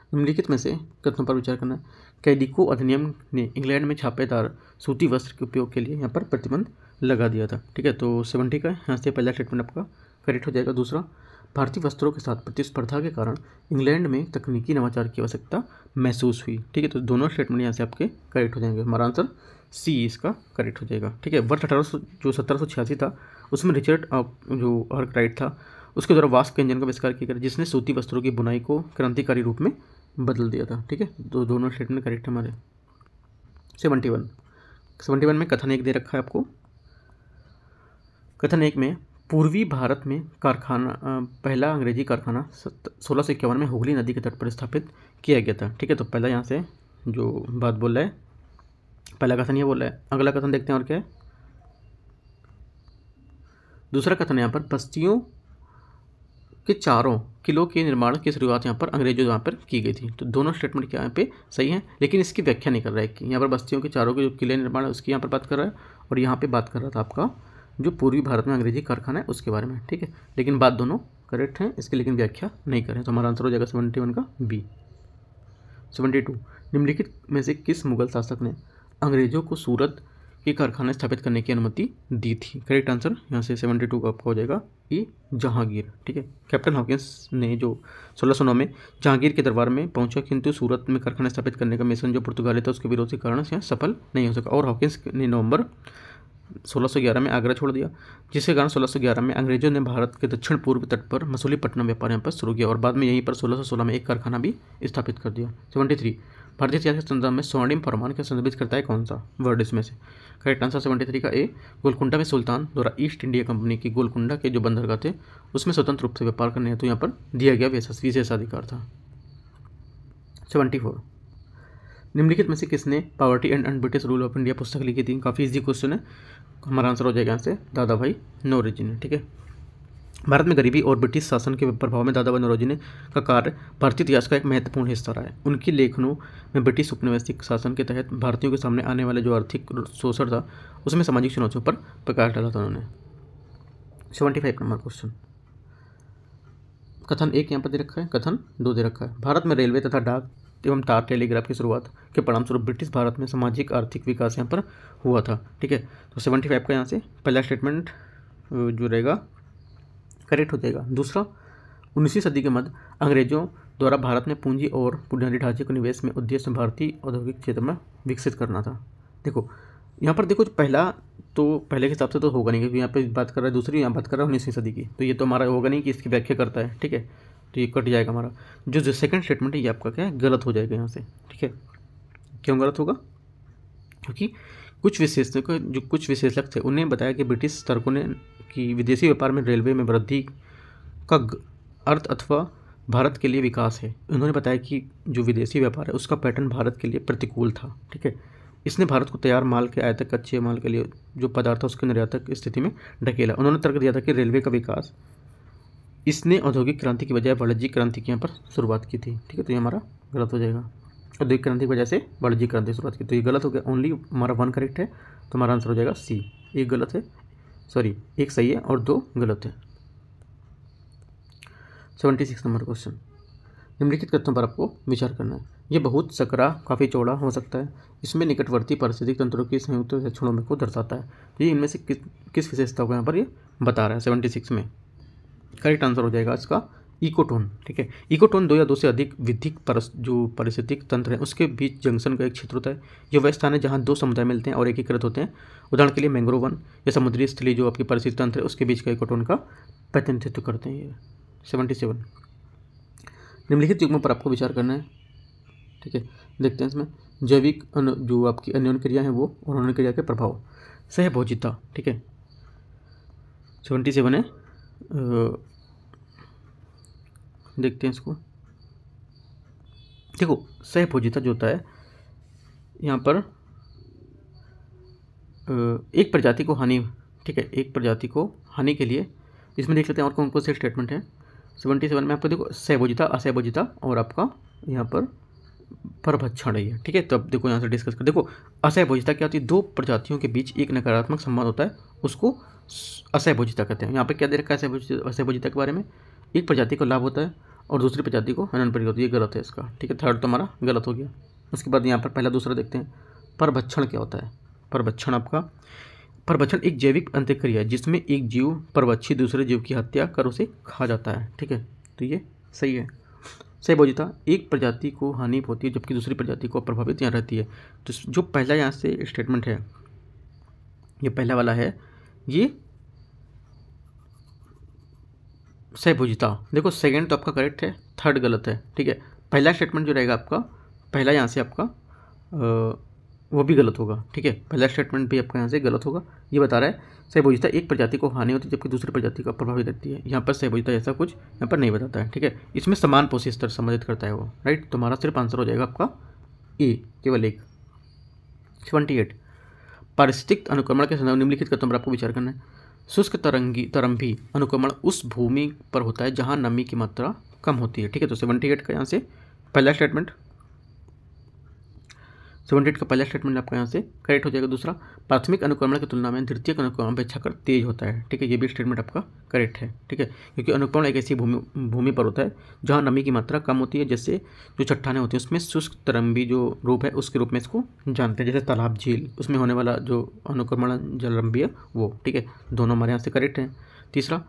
निम्नलिखित में से कथनों पर विचार करना है। कैडिको अधिनियम ने इंग्लैंड में छापेदार सूती वस्त्र के उपयोग के लिए यहाँ पर प्रतिबंध लगा दिया था, ठीक है। तो 70 का यहाँ से पहला स्टेटमेंट आपका करेक्ट हो जाएगा। दूसरा, भारतीय वस्त्रों के साथ प्रतिस्पर्धा के कारण इंग्लैंड में तकनीकी नवाचार की आवश्यकता महसूस हुई। ठीक है, तो दोनों स्टेटमेंट यहाँ से आपके करेक्ट हो जाएंगे। हमारा आंसर सी इसका करेक्ट हो जाएगा। ठीक है, वर्ष 1786 था, उसमें रिचर्ड जो आर्कराइट था उसके द्वारा वास्प के इंजन का आविष्कार किया गया, जिसने सूती वस्त्रों की बुनाई को क्रांतिकारी रूप में बदल दिया था। ठीक है, तो दोनों स्टेटमेंट करेक्ट है हमारे। 71 में कथन एक दे रखा है आपको। कथन एक में पूर्वी भारत में कारखाना पहला अंग्रेजी कारखाना 1651 में हुगली नदी के तट पर स्थापित किया गया था। ठीक है, तो पहला यहाँ से जो बात बोल रहा है, पहला कथन ये बोल रहा है। अगला कथन देखते हैं और क्या है। दूसरा कथन यहाँ पर बस्तियों के 4 किलों के निर्माण की शुरुआत यहाँ पर अंग्रेजों यहाँ पर की गई थी। तो दोनों स्टेटमेंट क्या यहाँ पे सही है, लेकिन इसकी व्याख्या नहीं कर रहा है कि यहाँ पर बस्तियों के 4 के जो किले निर्माण है उसकी यहाँ पर बात कर रहा है, और यहाँ पे बात कर रहा था आपका जो पूर्वी भारत में अंग्रेजी कारखाना है उसके बारे में। ठीक है, लेकिन बात दोनों करेक्ट हैं इसकी, लेकिन व्याख्या नहीं करें, तो हमारा आंसर हो जाएगा 71 का बी। 72 निम्नलिखित में से किस मुगल शासक ने अंग्रेजों को सूरत के कारखाने स्थापित करने की अनुमति दी थी? करेक्ट आंसर यहाँ से 72 का आपका हो जाएगा ई जहांगीर। ठीक है, कैप्टन हॉकिंस ने जो 1609 में जहांगीर के दरबार में पहुंचा, किंतु सूरत में कारखाना स्थापित करने का मिशन जो पुर्तगाली था उसके विरोध के कारण से सफल नहीं हो सका, और हॉकिंस ने नवंबर 1611 में आगरा छोड़ दिया, जिसके कारण 1611 में अंग्रेजों ने भारत के दक्षिण पूर्व तट पर मसूलीपट्टनम व्यापार यहाँ पर शुरू किया, और बाद में यहीं पर 1616 में एक कारखाना भी स्थापित कर दिया। 73 भारतीय इतिहास के संदर्भ में स्वर्णिम फरमान का संदर्भित करता है कौन सा वर्ड इसमें से? करेक्ट आंसर 73 का ए। गोलकुंडा में सुल्तान द्वारा ईस्ट इंडिया कंपनी की गोलकुंडा के जो बंदरगाह थे उसमें स्वतंत्र रूप से व्यापार करने हेतु यहाँ पर दिया गया विशेषाधिकार था। 74 निम्नलिखित में से किसने poverty and British rule of India पुस्तक लिखी थी? काफ़ी इजी क्वेश्चन है, हमारा आंसर हो जाएगा यहाँ से दादा भाई नौरोजी ने। ठीक है, भारत में गरीबी और ब्रिटिश शासन के प्रभाव में दादा भाई नौरोजी ने का कार्य भारतीय इतिहास का एक महत्वपूर्ण हिस्सा रहा है। उनकी लेखनों में ब्रिटिश उपनिवेशिक शासन के तहत भारतीयों के सामने आने वाले जो आर्थिक शोषण था उसमें सामाजिक चुनौतियों पर प्रकाश डाला था उन्होंने। 75 नंबर क्वेश्चन, कथन 1 यहाँ पर दे रखा है, कथन 2 दे रखा है। भारत में रेलवे तथा डाक एवं तार टेलीग्राफ की शुरुआत के परिणामस्वरूप ब्रिटिश भारत में सामाजिक आर्थिक विकास यहाँ पर हुआ था। ठीक है, तो 75 का यहाँ से पहला स्टेटमेंट जो रहेगा करेक्ट हो जाएगा। दूसरा, 19वीं सदी के मध्य अंग्रेजों द्वारा भारत में पूंजी और बुनियादी ढांचे को निवेश में उद्देश्य भारतीय औद्योगिक क्षेत्र में विकसित करना था। देखो यहाँ पर देखो पहला तो पहले के हिसाब से तो होगा नहीं, क्योंकि यहाँ पे बात कर रहा है दूसरी, यहाँ बात कर रहा है 19वीं सदी की, तो ये तो हमारा होगा नहीं कि इसकी व्याख्या करता है। ठीक है, तो ये कट जाएगा हमारा। जो सेकंड स्टेटमेंट है ये आपका क्या है, गलत हो जाएगा यहाँ से। ठीक है, क्यों गलत होगा? क्योंकि कुछ विशेषज्ञ थे उन्हें बताया कि ब्रिटिश तर्कों ने कि विदेशी व्यापार में रेलवे में वृद्धि का अर्थ अथवा भारत के लिए विकास है। उन्होंने बताया कि जो विदेशी व्यापार है उसका पैटर्न भारत के लिए प्रतिकूल था। ठीक है, इसने भारत को तैयार माल के आयातक कच्चे माल के लिए जो पदार्थ था उसके निर्यातक स्थिति में ढकेला। उन्होंने तर्क दिया था कि रेलवे का विकास इसने औद्योगिक क्रांति की बजाय वाणिज्यिक क्रांति की यहाँ पर शुरुआत की थी। ठीक है, तो ये हमारा गलत हो जाएगा, औद्योगिक क्रांति की वजह से वाणिज्यिक क्रांति की शुरुआत की, तो ये गलत हो गया। ओनली हमारा 1 करेक्ट है, तो हमारा आंसर हो जाएगा सी। एक गलत है, सॉरी एक सही है और 2 गलत है। 76 नंबर क्वेश्चन, निम्नलिखित कथनों पर आपको विचार करना है। यह बहुत सकरा काफ़ी चौड़ा हो सकता है, इसमें निकटवर्ती पारिस्थितिक तंत्रों की संयुक्त लक्षणों को दर्शाता है। तो ये इनमें से किस विशेषता को यहाँ पर ये बता रहा है 76 में? करेक्ट आंसर हो जाएगा इसका इकोटोन। ठीक है, इकोटोन 2 या 2 से अधिक विधिक जो पारिस्थितिक तंत्र है उसके बीच जंक्शन का एक क्षेत्र होता है। यह वह स्थान है जहाँ 2 समुदाय मिलते हैं और एकीकृत होते हैं। उदाहरण के लिए मैंग्रोव वन या समुद्री स्थली जो आपकी पारिस्थितिक तंत्र है उसके बीच का इकोटोन का प्रतिनिधित्व करते हैं। ये 77 निम्नलिखित युग्मों पर आपको विचार करना है। ठीक है, देखते हैं इसमें जैविक जो आपकी अन्योन्य क्रिया है वो और अन्योन्य क्रिया के प्रभाव। सहभोजिता। ठीक है, 77 है, देखते हैं इसको। देखो सहभोजिता जो होता है यहाँ पर एक प्रजाति को हानि, ठीक है, एक प्रजाति को हानि के लिए इसमें देख लेते हैं और कौन कौन से स्टेटमेंट हैं। 77 में आपको देखो सहभोजिता, असहभोजिता और आपका यहाँ पर परभक्षण है। ठीक है, तो अब देखो यहाँ से डिस्कस कर। देखो असहभोजिता क्या होती है? 2 प्रजातियों के बीच एक नकारात्मक संबंध होता है, उसको असहभोजिता कहते हैं। यहाँ पे क्या दे रखा है असहभोजिता के बारे में? एक प्रजाति को लाभ होता है और दूसरी प्रजाति को हानि होती है। ये गलत है इसका। ठीक है, थर्ड तो हमारा गलत हो गया। उसके बाद यहाँ पर पहला दूसरा देखते हैं। परभक्षण क्या होता है? परभक्षण आपका परभक्षण एक जैविक अंत्यक्रिया है जिसमें एक जीव परभक्षी दूसरे जीव की हत्या कर उसे खा जाता है, ठीक है, तो ये सही है। सहभोजिता, एक प्रजाति को हानि होती है जबकि दूसरी प्रजाति को प्रभावित यहाँ रहती है। तो जो पहला यहाँ से स्टेटमेंट है, ये पहला वाला है, ये सहभोजिता। देखो सेकंड तो आपका करेक्ट है, थर्ड गलत है, ठीक है। पहला स्टेटमेंट जो रहेगा आपका, पहला यहाँ से आपका वो भी गलत होगा, ठीक है। पहला स्टेटमेंट भी आपका यहाँ से गलत होगा। ये बता रहा है सहभोजिता एक प्रजाति को हानि होती है जबकि दूसरी प्रजाति को प्रभावित रहती है। यहाँ पर सहभोजिता ऐसा कुछ यहाँ पर नहीं बताता है, ठीक है। इसमें समान पोषी स्तर संबंधित करता है वो, राइट। तुम्हारा सिर्फ आंसर हो जाएगा आपका ए, केवल एक। 78, पारिस्थितिक अनुक्रमण के संदर्भ निम्नलिखित कथनों पर आपको विचार करना है। शुष्क तरंभी अनुक्रमण उस भूमि पर होता है जहाँ नमी की मात्रा कम होती है, ठीक है। तो 78 का यहाँ से पहला स्टेटमेंट, 78 का पहला स्टेटमेंट आपका यहाँ से करेक्ट हो जाएगा। दूसरा, प्राथमिक अनुक्रमण की तुलना में द्वितीयक अनुक्रमण अपेक्षाकृत तेज होता है, ठीक है। ये भी स्टेटमेंट आपका करेक्ट है, ठीक है, क्योंकि अनुक्रमण एक ऐसी भूमि पर होता है जहाँ नमी की मात्रा कम होती है। जैसे जो चट्टानें होती हैं उसमें शुष्क तरंबी जो रूप है उसके रूप में इसको जानते हैं, जैसे तालाब, झील, उसमें होने वाला जो अनुक्रमण जलरंबी है वो, ठीक है। दोनों हमारे यहाँ से करेक्ट हैं। तीसरा,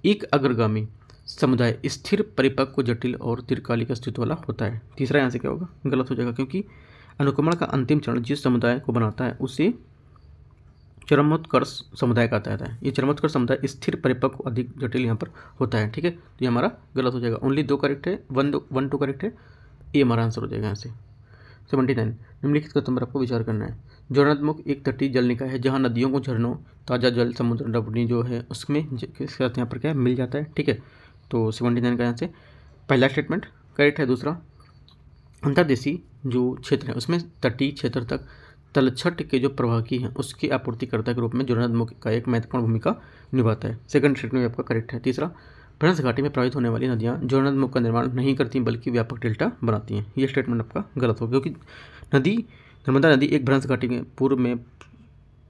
एक अग्रगामी समुदाय स्थिर, परिपक्व, जटिल और दीर्घकालिक अस्तित्व वाला होता है। तीसरा यहाँ से क्या होगा, गलत हो जाएगा, क्योंकि अनुक्रमण का अंतिम चरण जिस समुदाय को बनाता है उसे चरमोत्कर्ष समुदाय कहा जाता है। ये चरमोत्कर्ष समुदाय स्थिर, परिपक्व, अधिक जटिल यहाँ पर होता है, ठीक है। तो ये हमारा गलत हो जाएगा। ओनली 2 करेक्ट है, 1 2 करेक्ट है, ये हमारा आंसर हो जाएगा यहाँ से। 79, निम्नलिखित कथन पर आपको विचार करना है। जोरनाथमुख एक तटीय जल निकाय है जहाँ नदियों को झरनों, ताज़ा जल, समुद्र, डबनी जो है उसमें यहाँ पर क्या मिल जाता है, ठीक है। तो 79 का यहाँ से पहला स्टेटमेंट करेक्ट है। दूसरा, अंतर्देशीय जो क्षेत्र है उसमें तटीय क्षेत्र तक तलछट के जो प्रवाहकी हैं उसकी आपूर्तिकर्ता के रूप में जोरनाथमुख का एक महत्वपूर्ण भूमिका निभाता है। सेकंड स्टेटमेंट आपका करेक्ट है। तीसरा, भ्रंश घाटी में प्रवाहित होने वाली नदियां जोरनाथमुख का निर्माण नहीं करती बल्कि व्यापक डेल्टा बनाती हैं। ये स्टेटमेंट आपका गलत होगा, क्योंकि नर्मदा नदी एक भ्रंश घाटी में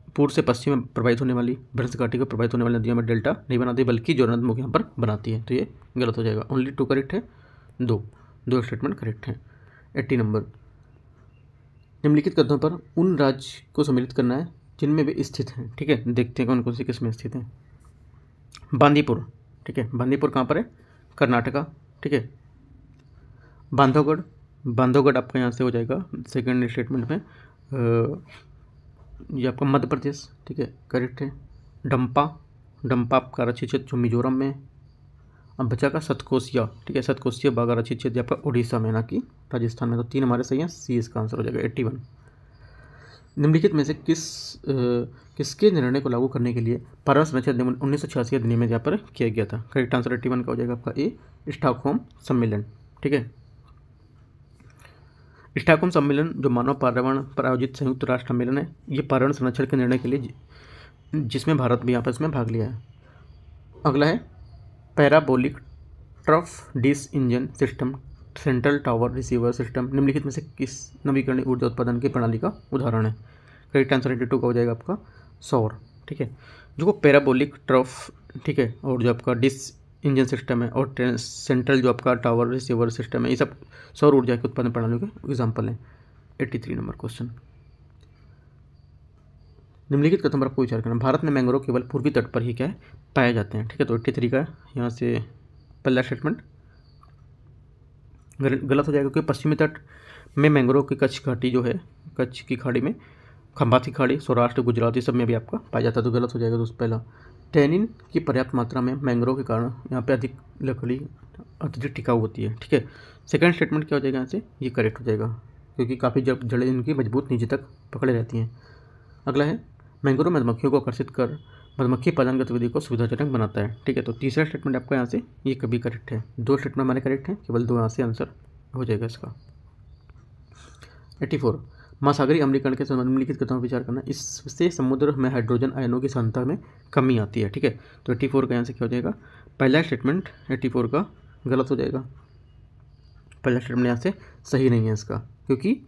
पूर्व से पश्चिम में प्रवाहित होने वाली भ्रंश घाटी को प्रभावित होने वाली नदियों में डेल्टा नहीं बनाती बल्कि जोरनाथमुख यहाँ पर बनाती है। तो ये गलत हो जाएगा। ओनली 2 करेक्ट है, 2 स्टेटमेंट करेक्ट हैं। 80 नंबर, निम्नलिखित कथनों पर उन राज्य को सम्मिलित करना है जिनमें वे स्थित हैं, ठीक है। देखते हैं कौन कौन से किसमें स्थित हैं। बांदीपुर, ठीक है, बांदीपुर कहाँ पर है, कर्नाटका, ठीक है। बांधवगढ़ आपका यहाँ से हो जाएगा सेकंड स्टेटमेंट में, ये आपका मध्य प्रदेश, ठीक है, करेक्ट है। डंपा आपका आरक्षित क्षेत्र जो मिजोरम में। अब बचा का सतकोसिया, ठीक है, सतकोसिया बाघ आरक्षित क्षेत्र आपका उड़ीसा में, ना कि राजस्थान में। तो 3 हमारे सही हैं, सी इसका आंसर हो जाएगा। 81, निम्नलिखित में से किसके निर्णय को लागू करने के लिए पर्यावरण संरक्षण अधिनियम 1986 अधिनियम में यहाँ पर किया गया था। करेक्ट आंसर 81 का हो जाएगा आपका ए, स्टॉकहोम सम्मेलन, ठीक है। स्टॉकहोम सम्मेलन जो मानव पर्यावरण पर आयोजित संयुक्त राष्ट्र सम्मेलन है, ये पर्यावरण संरक्षण के निर्णय के लिए जिसमें भारत भी यहाँ पर इसमें भाग लिया है। अगला है parabolic trough dish engine system, central tower receiver system निम्नलिखित में से किस नवीकरणीय ऊर्जा उत्पादन की प्रणाली का उदाहरण है। करेक्ट आंसर 82 का हो जाएगा आपका सौर, ठीक है। जो पैराबोलिक ट्रफ, ठीक है, और जो आपका डिश इंजन सिस्टम है और सेंट्रल जो आपका टावर रिसीवर सिस्टम है, ये सब सौर ऊर्जा के उत्पादन प्रणालियों के एग्जाम्पल हैं। 83 नंबर क्वेश्चन, निम्नलिखित कथन पर आपको विचार करना। भारत में मैंग्रोव केवल पूर्वी तट पर ही क्या है पाए जाते हैं, ठीक है। तो 83 का यहाँ से पहला स्टेटमेंट गलत हो जाएगा, क्योंकि पश्चिमी तट में मैंग्रोव की कच्छ घाटी जो है, कच्छ की खाड़ी में, खंभाती खाड़ी, सौराष्ट्र, गुजरात, ये सब में भी आपका पाया जाता है, तो गलत हो जाएगा दोस्त पहला। टैनिन की पर्याप्त मात्रा में मैंग्रोव के कारण यहाँ पे अधिक लकड़ी अत्यधिक टिकाऊ होती है, ठीक है। सेकंड स्टेटमेंट क्या हो जाएगा यहाँ से, ये करेक्ट हो जाएगा, क्योंकि काफ़ी जड़ें इनकी मजबूत नीचे तक पकड़े रहती हैं। अगला है मैंग्रोव मधुमक्खियों को आकर्षित कर मधुमक्खी पालन गतिविधि को सुविधाजनक बनाता है, ठीक है। तो तीसरा स्टेटमेंट आपका यहाँ से ये कभी करेक्ट है। 2 स्टेटमेंट हमारे करेक्ट हैं, केवल 2 यहाँ से आंसर हो जाएगा इसका। 84, महासागरीय अम्लीकरण के संबंध में निम्नलिखित कथनों पर विचार करना। इससे समुद्र में हाइड्रोजन आयनों की सांद्रता में कमी आती है, ठीक है। तो 84 का यहाँ से क्या हो जाएगा, पहला स्टेटमेंट 84 का गलत हो जाएगा। पहला स्टेटमेंट यहाँ से सही नहीं है इसका, क्योंकि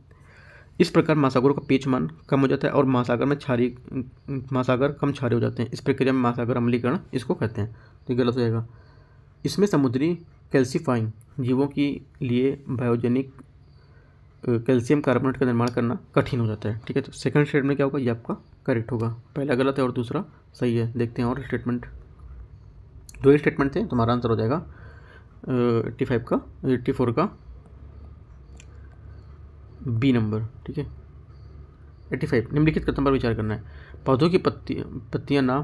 इस प्रकार महासागरों का pH मान कम हो जाता है और महासागर कम क्षारीय हो जाते हैं। इस प्रक्रिया में महासागर अम्लीकरण इसको कहते हैं, तो गलत हो जाएगा। इसमें समुद्री कैल्सीफाइंग जीवों के लिए बायोजेनिक कैल्शियम कार्बोनेट का निर्माण करना कठिन हो जाता है। ठीक है, तो सेकंड स्टेटमेंट क्या होगा, ये आपका करेक्ट होगा। पहला गलत है और दूसरा सही है। देखते हैं और स्टेटमेंट, दो ही स्टेटमेंट थे, तुम्हारा आंसर हो जाएगा 84 का बी नंबर। ठीक है, 85 निम्नलिखित कथन पर विचार करना है। पौधों की पत्तियां ना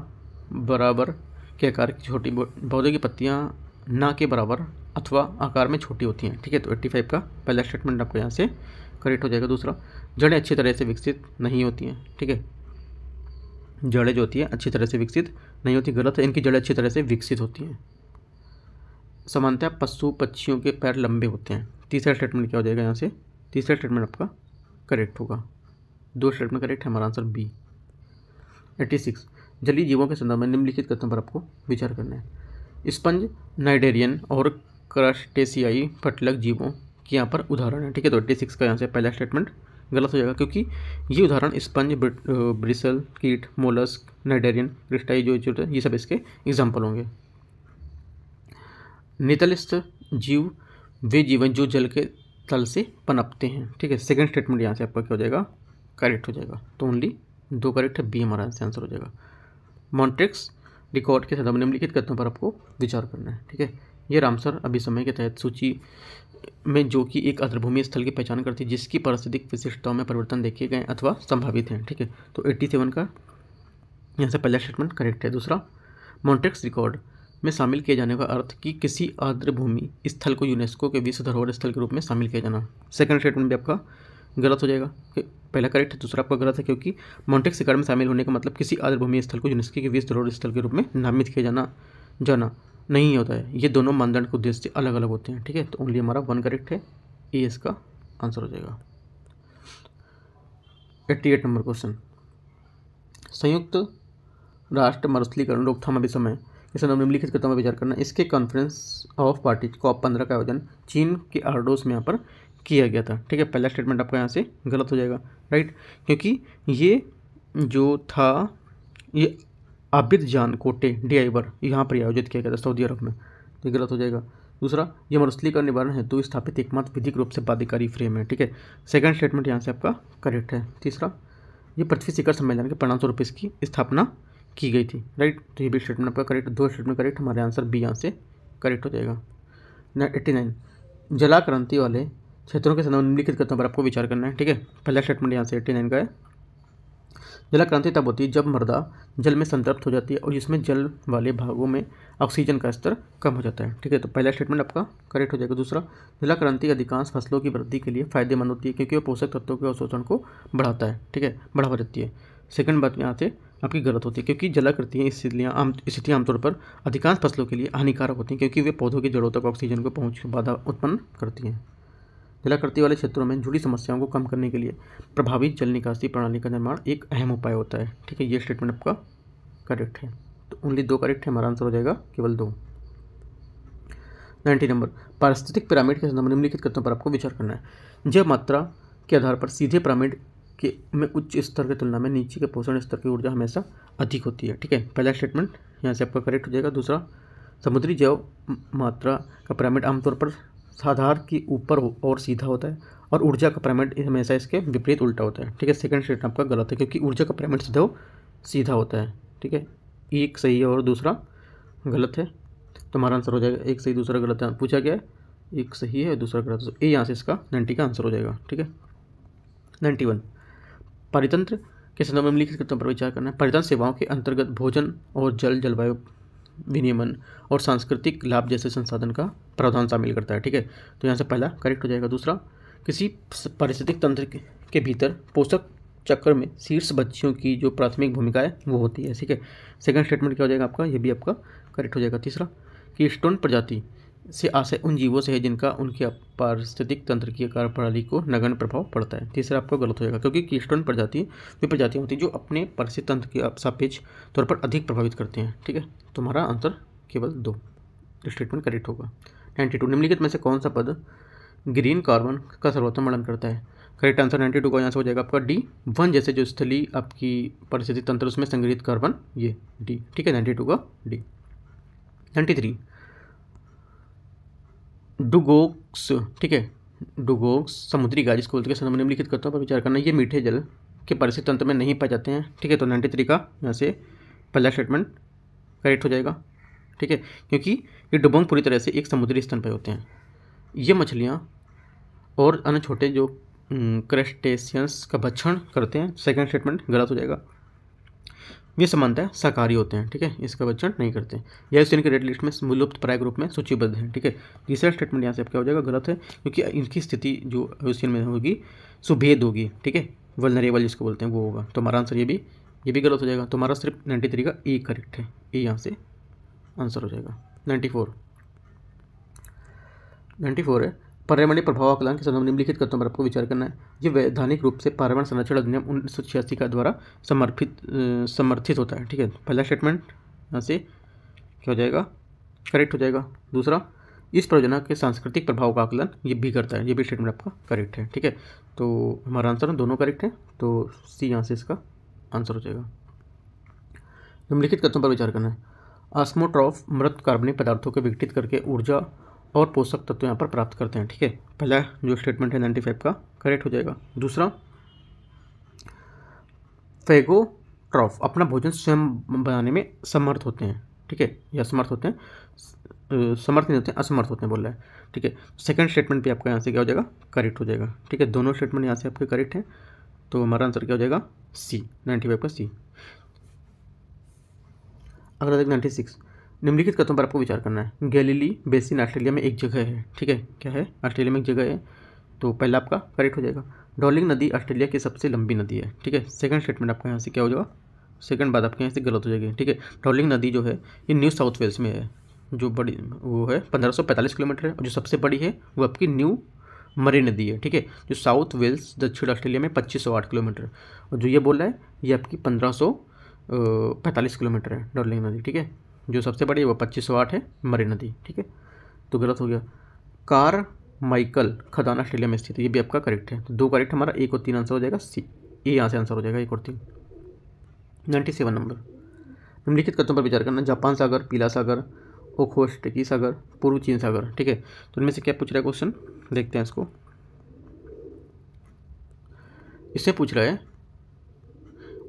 बराबर के आकार की छोटी, पौधों की पत्तियां ना के बराबर अथवा आकार में छोटी होती हैं। ठीक है, तो 85 का पहला स्टेटमेंट आपको यहाँ से करेक्ट हो जाएगा। दूसरा, जड़ें अच्छी तरह से विकसित नहीं होती हैं। ठीक है, जड़ें जो होती हैं अच्छी तरह से विकसित नहीं होती, गलत है, इनकी जड़ें अच्छी तरह से विकसित होती हैं। सामान्यतः पशु पक्षियों के पैर लंबे होते हैं। तीसरा स्टेटमेंट क्या हो जाएगा यहाँ से, तीसरा स्टेटमेंट आपका करेक्ट होगा। दो स्टेटमेंट करेक्ट है, हमारा आंसर बी। 86 जलीय जीवों के संदर्भ में निम्नलिखित कथन पर आपको विचार करना है। स्पंज, नाइडेरियन और क्रस्टेशियाई फटलक जीवों के यहाँ पर उदाहरण है। ठीक है, तो 86 का यहाँ से पहला स्टेटमेंट गलत हो जाएगा, क्योंकि ये उदाहरण स्पंज, ब्रिसल कीट, मोलस्क, नाइडेरियन, क्रिस्टाई जो है, ये सब इसके एग्जाम्पल होंगे। नितलस्थ जीव वे जीवन जो जल के तल से पनपते हैं। ठीक है, सेकंड स्टेटमेंट यहाँ से आपका क्या हो जाएगा, करेक्ट हो जाएगा। तो ओनली दो करेक्ट है, बी हमारा आंसर हो जाएगा। मॉन्ट्रिक्स रिकॉर्ड के संदर्भ में निम्नलिखित कथनों पर आपको विचार करना है। ठीक है, ये रामसर अभिसमय के तहत सूची में जो कि एक आर्द्रभूमि स्थल की पहचान करती है जिसकी पारिस्थितिक विशिष्टताओं में परिवर्तन देखे गए अथवा संभावित हैं। ठीक है, तो 87 का यहाँ से पहला स्टेटमेंट करेक्ट है। दूसरा, मॉन्ट्रिक्स रिकॉर्ड में शामिल किए जाने का अर्थ कि किसी आर्द्रभूमि स्थल को यूनेस्को के विश्व धरोहर स्थल के रूप में शामिल किया जाना। सेकंड स्टेटमेंट भी आपका गलत हो जाएगा, पहला करेक्ट है, दूसरा आपका गलत है, क्योंकि मॉन्ट्रिक्स रिकॉर्ड में शामिल होने का मतलब किसी आर्द्रभूमि स्थल को यूनेस्को के विश्व धरोहर स्थल के रूप में नामित किया जाना नहीं होता है। ये दोनों मानदंड के उद्देश्य से अलग अलग होते हैं। ठीक है, तो ओनली हमारा 1 करेक्ट है, ए इसका आंसर हो जाएगा। 88 नंबर क्वेश्चन, संयुक्त राष्ट्र मरुस्थलीकरण रोकथाम अभिसमय के संदर्भ में निम्नलिखित कथनों पर विचार करना। इसके कॉन्फ्रेंस ऑफ पार्टीज COP15 का आयोजन चीन के आर्डोस में यहाँ पर किया गया था। ठीक है, पहला स्टेटमेंट आपका यहाँ से गलत हो जाएगा, राइट, क्योंकि ये जो था ये आबिदजान कोटे DIवर यहाँ पर आयोजित किया गया था सऊदी अरब में, तो गलत हो जाएगा। दूसरा, ये मरुस्थलीकरण निवारण हेतु स्थापित एकमात्र विधिक रूप से बाध्यकारी फ्रेम है। ठीक है, सेकंड स्टेटमेंट यहाँ से आपका करेक्ट है। तीसरा, ये पृथ्वी शिखर सम्मेलन के परिणामस्वरूप इसकी स्थापना की गई थी, राइट, तो ये भी स्टेटमेंट आपका करेक्ट, दो स्टेटमेंट करेक्ट, हमारे आंसर बी यहाँ से करेक्ट हो जाएगा। 89 जलाक्रांति वाले क्षेत्रों के संदर्भ में निम्नलिखित कथनों पर आपको विचार करना है। ठीक है, पहला स्टेटमेंट यहाँ से 89 का है। जलाक्रांति तब होती है जब मृदा जल में संतृप्त हो जाती है और इसमें जल वाले भागों में ऑक्सीजन का स्तर कम हो जाता है। ठीक है, तो पहला स्टेटमेंट आपका करेक्ट हो जाएगा। दूसरा, जलाक्रांति अधिकांश फसलों की वृद्धि के लिए फायदेमंद होती है क्योंकि वह पोषक तत्वों के अवशोषण को बढ़ाता है। ठीक है, बढ़ावा देती है। सेकंड बात यहाँ से आपकी गलत होती है, क्योंकि जलाकृतियाँ स्थितियाँ आमतौर पर अधिकांश फसलों के लिए हानिकारक होती हैं क्योंकि वे पौधों की जड़ों तक ऑक्सीजन को पहुँच बाधा उत्पन्न करती हैं। जलाकृति वाले क्षेत्रों में जुड़ी समस्याओं को कम करने के लिए प्रभावी जल निकासी प्रणाली का निर्माण एक अहम उपाय होता है। ठीक है, ये स्टेटमेंट आपका करेक्ट है, तो ओनली दो करेक्ट है, हमारा आंसर हो जाएगा केवल 2। 90 नंबर, पारिस्थितिक पिरामिड के संदर्भ में निम्नलिखित कथनों पर आपको विचार करना है। जब मात्रा के आधार पर सीधे पिरामिड में उच्च स्तर की तुलना में नीचे के पोषण स्तर की ऊर्जा हमेशा अधिक होती है। ठीक है, पहला स्टेटमेंट यहाँ से आपका करेक्ट हो जाएगा। दूसरा, समुद्री जैव मात्रा का पिरामिड आमतौर पर आधार की ऊपर और सीधा होता है और ऊर्जा का पिरामिड हमेशा इसके विपरीत उल्टा होता है। ठीक है, सेकंड स्टेटमेंट आपका गलत है क्योंकि ऊर्जा का पिरामिड सीधा होता है। ठीक है, एक सही है और दूसरा गलत है, तो हमारा आंसर हो जाएगा एक सही दूसरा गलत है। पूछा गया है, एक सही है दूसरा गलत, तो ए यहाँ से इसका 90 का आंसर हो जाएगा। ठीक है, 91 पारितंत्र के संदर्भ में निम्नलिखित कथनों पर विचार करना है। पारितंत्र सेवाओं के अंतर्गत भोजन और जलवायु विनियमन और सांस्कृतिक लाभ जैसे संसाधन का प्रावधान शामिल करता है। ठीक है, तो यहाँ से पहला करेक्ट हो जाएगा। दूसरा, किसी पारिस्थितिक तंत्र के भीतर पोषक चक्र में शीर्ष बच्चियों की जो प्राथमिक भूमिका है वो होती है। ठीक है, सेकंड स्टेटमेंट क्या हो जाएगा आपका, ये भी आपका करेक्ट हो जाएगा। तीसरा, कि स्टोन प्रजाति से आशय उन जीवों से है जिनका उनके पारिस्थितिक तंत्र की कार्यप्रणाली को नगण्य प्रभाव पड़ता है। तीसरा आपका गलत हो जाएगा क्योंकि कीस्टोन प्रजाति वे प्रजातियाँ होती हैं जो अपने पारिस्थितिक तंत्र के सापेक्ष तौर पर अधिक प्रभावित करते हैं। ठीक है, तुम्हारा आंसर केवल 2 स्टेटमेंट करेक्ट होगा। 92 निम्नलिखित में से कौन सा पद ग्रीन कार्बन का सर्वोत्तम वर्णन करता है। करेक्ट आंसर 92 का यहाँ से हो जाएगा आपका डी, वन जैसे जो स्थलीय आपकी पारिस्थितिक तंत्र उसमें संग्रहित कार्बन, ये डी। ठीक है, 92 का डी। 93 डुगोक्स, ठीक है, डुगोंग समुद्री गाय जिसको बोलते हैं निम्नलिखित तत्वों पर विचार करना। ये मीठे जल के परिस्थिति तंत्र में नहीं पाए जाते हैं, ठीक है। तो 93 का यहाँ से पहला स्टेटमेंट करेक्ट हो जाएगा, ठीक है, क्योंकि ये डुगोंग पूरी तरह से एक समुद्री स्तन होते हैं। ये मछलियाँ और अन्य छोटे जो क्रस्टेशियंस का भक्षण करते हैं। सेकंड स्टेटमेंट गलत हो जाएगा। ये सामान्यतः शाकाहारी होते हैं, ठीक है, इसका भक्षण नहीं करते। यह आईयूसीएन के रेड लिस्ट में विलुप्त प्राय ग्रुप में सूचीबद्ध है, ठीक है। तीसरा स्टेटमेंट यहाँ से क्या हो जाएगा, गलत है, क्योंकि इनकी स्थिति जो आईयूसीएन में होगी सुभेद होगी, ठीक है, वल्नरेबल जिसको बोलते हैं वो होगा। तो हमारा आंसर ये भी गलत हो जाएगा। तो हमारा सिर्फ 93 का ए करेक्ट है, ए यहाँ से आंसर हो जाएगा। 94 है पर्यावरणीय प्रभाव आकलन के संदर्भ में निम्नलिखित तथ्यों पर आपको विचार करना है। ये वैधानिक रूप से पर्यावरण संरक्षण अधिनियम 1986 का द्वारा समर्थित होता है, ठीक है। पहला स्टेटमेंट यहाँ से क्या हो जाएगा, करेक्ट हो जाएगा। दूसरा, इस परियोजना के सांस्कृतिक प्रभाव का आकलन ये भी करता है, ये भी स्टेटमेंट आपका करेक्ट है, ठीक है। तो हमारा आंसर दोनों करेक्ट है, तो सी यहाँ से इसका आंसर हो जाएगा। निम्नलिखित तथ्यों पर विचार करना है। ऑस्मोट्रॉफ मृत कार्बनिक पदार्थों को विघटित करके ऊर्जा और पोषक तत्व यहाँ पर प्राप्त करते हैं, ठीक है। पहला जो स्टेटमेंट है 95 का करेक्ट हो जाएगा। दूसरा, फेगोट्रॉफ अपना भोजन स्वयं बनाने में समर्थ होते हैं, ठीक है, या असमर्थ होते हैं, समर्थ नहीं होते हैं, असमर्थ होते हैं बोल रहा है, ठीक है। सेकंड स्टेटमेंट भी आपका यहाँ से क्या हो जाएगा, करेक्ट हो जाएगा, ठीक है। दोनों स्टेटमेंट यहाँ से आपके करेक्ट हैं, तो हमारा आंसर क्या हो जाएगा, सी, 95 का सी। अगला देख 96, निम्नलिखित कथनों पर आपको विचार करना है। गैलीली बेसिन ऑस्ट्रेलिया में एक जगह है, ठीक है, क्या है, ऑस्ट्रेलिया में एक जगह है, तो पहला आपका करेक्ट हो जाएगा। डॉर्लिंग नदी ऑस्ट्रेलिया की सबसे लंबी नदी है, ठीक है। सेकंड स्टेटमेंट आपका यहाँ से क्या हो जाएगा, सेकंड बात आपके यहाँ से गलत हो जाएगी, ठीक है। डॉर्लिंग नदी जो है ये न्यू साउथ वेल्स में है, जो बड़ी वो है 1545 किलोमीटर है, और जो सबसे बड़ी है वो आपकी न्यू मरी नदी है, ठीक है, जो साउथ वेल्स दक्षिण ऑस्ट्रेलिया में 2508 किलोमीटर, और जो ये बोल रहा है ये आपकी 1545 किलोमीटर है डॉर्लिंग नदी, ठीक है। जो सबसे बड़ी है वो 2508 है मरी नदी, ठीक है, तो गलत हो गया। कार माइकल खदान ऑस्ट्रेलिया में स्थित है, ये भी आपका करेक्ट है, तो दो करेक्ट हमारा, 1 और 3 आंसर हो जाएगा सी, ये यहाँ से आंसर हो जाएगा 1 और 3। 97 नंबर, निम्नलिखित कथनों पर विचार करना। जापान सागर, पीला सागर, ओखोस्टेकी सागर, पूर्व चीन सागर, ठीक है, तो इनमें से क्या पूछ रहा है क्वेश्चन, देखते हैं इसको। इससे पूछ रहा है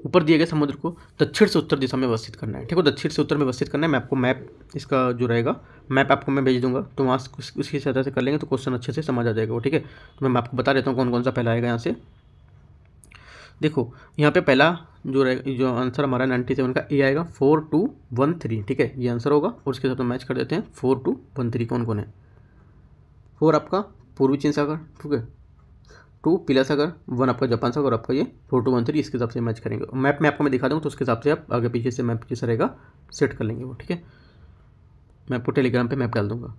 ऊपर दिए गए समुद्र को दक्षिण से उत्तर दिशा में अवस्थित करना है, ठीक है, दक्षिण से उत्तर में अवस्थित करना है। मैं आपको मैप इसका जो रहेगा मैप आपको मैं भेज दूंगा, तो वहाँ उसकी सहायता से कर लेंगे तो क्वेश्चन अच्छे से समझ आ जाएगा वो, ठीक है। तो मैं आपको बता देता हूँ कौन कौन सा पहला आएगा। यहाँ से देखो, यहाँ पे पहला जो रहेगा, जो आंसर हमारा 97 का ए आएगा 4213, ठीक है, ये आंसर होगा, और उसके साथ मैच कर देते हैं 4213 कौन कौन है। 4 आपका पूर्वी चीन सागर, ठीक है, 2 पीला सागर, 1 आपका जापान सागर, और आपका ये 4213, इसके हिसाब से मैच करेंगे। मैप में आपको मैं दिखा दूँ तो उसके हिसाब से आप आगे पीछे से मैप जैसा रहेगा सेट कर लेंगे वो, ठीक है। मैं आपको टेलीग्राम पे मैप डाल दूंगा।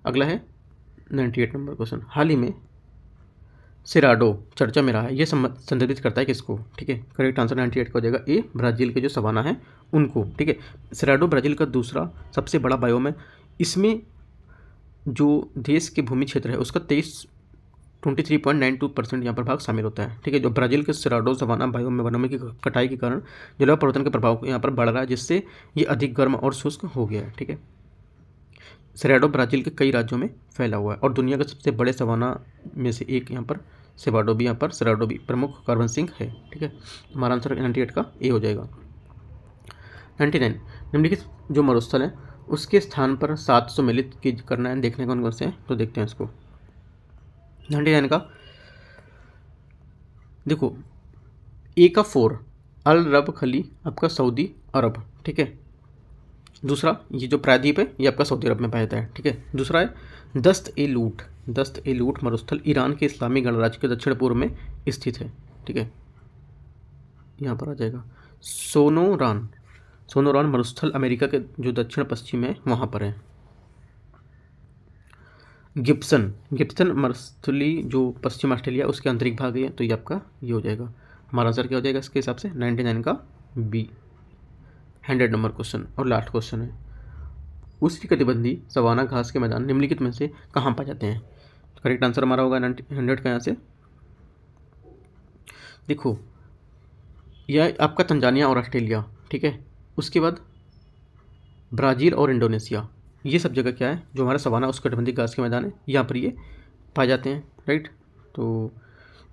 अगला है 98 नंबर क्वेश्चन। हाल ही में सेराडो चर्चा में रहा है, ये संदर्भित करता है किसको, ठीक है। करेक्ट आंसर 98 का हो जाएगा ए, ब्राज़ील के जो सवाना है उनको, ठीक है। सेराडो ब्राज़ील का दूसरा सबसे बड़ा बायोम है। इसमें जो देश के भूमि क्षेत्र है उसका 23.92% यहाँ पर भाग शामिल होता है, ठीक है। जो ब्राज़ील के सेराडो सवाना बायोम में वनों की कटाई के कारण जलवायु परिवर्तन के प्रभाव यहाँ पर बढ़ रहा है, जिससे ये अधिक गर्म और शुष्क हो गया है, ठीक है। सेराडो ब्राज़ील के कई राज्यों में फैला हुआ है, और दुनिया के सबसे बड़े सवाना में से एक यहाँ पर सेराडो भी, यहाँ पर सेराडो भी प्रमुख कार्बन सिंक है, ठीक है। हमारा आंसर 98 का ए हो जाएगा। 99, निम्नलिखित जो मरुस्थल है उसके स्थान पर 7 सम्मिलित करना है, देखने कौन कौन से हैं, तो देखते हैं इसको। 99 का देखो, ए का 4 अल रब खली आपका सऊदी अरब, ठीक है। दूसरा ये जो प्रायद्वीप है ये आपका सऊदी अरब में पाया जाता है, ठीक है। दूसरा है दस्त ए लूट मरुस्थल ईरान के इस्लामी गणराज्य के दक्षिण पूर्व में स्थित है, ठीक है, यहाँ पर आ जाएगा। सोनोरान मरुस्थल अमेरिका के जो दक्षिण पश्चिम है वहाँ पर है। गिब्सन मरुस्थली जो पश्चिम ऑस्ट्रेलिया उसके आंतरिक भाग है, तो ये आपका ये हो जाएगा। हमारा आंसर क्या हो जाएगा इसके हिसाब से 99 का बी। 100 नंबर क्वेश्चन और लास्ट क्वेश्चन है। उष्णकटिबंधीय सवाना घास के मैदान निम्नलिखित में से कहाँ पाए जाते हैं, करेक्ट आंसर हमारा होगा 100 का। यहाँ से देखो, यह आपका तंजानिया और ऑस्ट्रेलिया, ठीक है। उसके बाद ब्राज़ील और इंडोनेशिया, ये सब जगह क्या है जो हमारा सवाना उष्णकटिबंधीय घास के मैदान है, यहाँ पर ये पाए जाते हैं, राइट। तो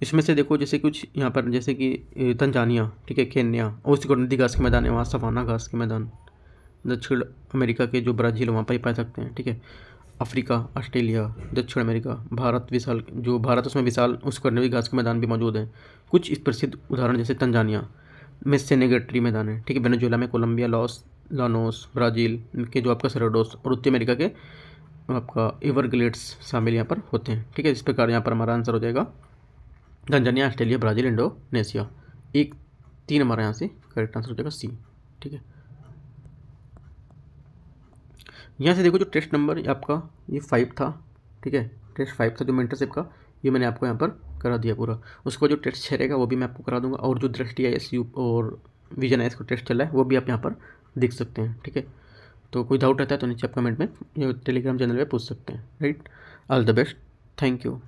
इसमें से देखो जैसे कुछ यहाँ पर जैसे कि तंजानिया, ठीक है, केन्या, उसको नदी घास के मैदान है, वहाँ सवाना घास के मैदान। दक्षिण अमेरिका के जो ब्राज़ील वहाँ पर ही पाए सकते हैं, ठीक है। अफ्रीका, ऑस्ट्रेलिया, दक्षिण अमेरिका, भारत विशाल, जो भारत उसमें विशाल उष्णकटिबंधीय घास के मैदान भी मौजूद हैं। कुछ इस प्रसिद्ध उदाहरण जैसे तंजानिया में सेनेगेटरी मैदान है, ठीक है। वेनेजुएला में कोलंबिया, लानोस, ब्राज़ील के जो आपका सेरेडोस, और उत्तरी अमेरिका के आपका एवरग्लेड्स शामिल यहाँ पर होते हैं, ठीक है। इस प्रकार यहाँ पर हमारा आंसर हो जाएगा तंजानिया, ऑस्ट्रेलिया, ब्राज़ील, इंडोनेशिया। 1-3 हमारा यहाँ से करेक्ट आंसर हो जाएगा सी, ठीक है। यहाँ से देखो जो टेस्ट नंबर आपका ये 5 था, ठीक है। टेस्ट 5 था जो मेंटरशिप का, ये मैंने आपको यहाँ पर करा दिया पूरा। उसको जो टेस्ट 6 रहेगा वो भी मैं आपको करा दूंगा, और जो दृष्टि IAS और विजन IAS का टेस्ट चल रहा है वो भी आप यहाँ पर देख सकते हैं, ठीक है। तो कोई डाउट रहता है तो नीचे आप कमेंट में या टेलीग्राम चैनल पे पूछ सकते हैं, right. All the best, thank you.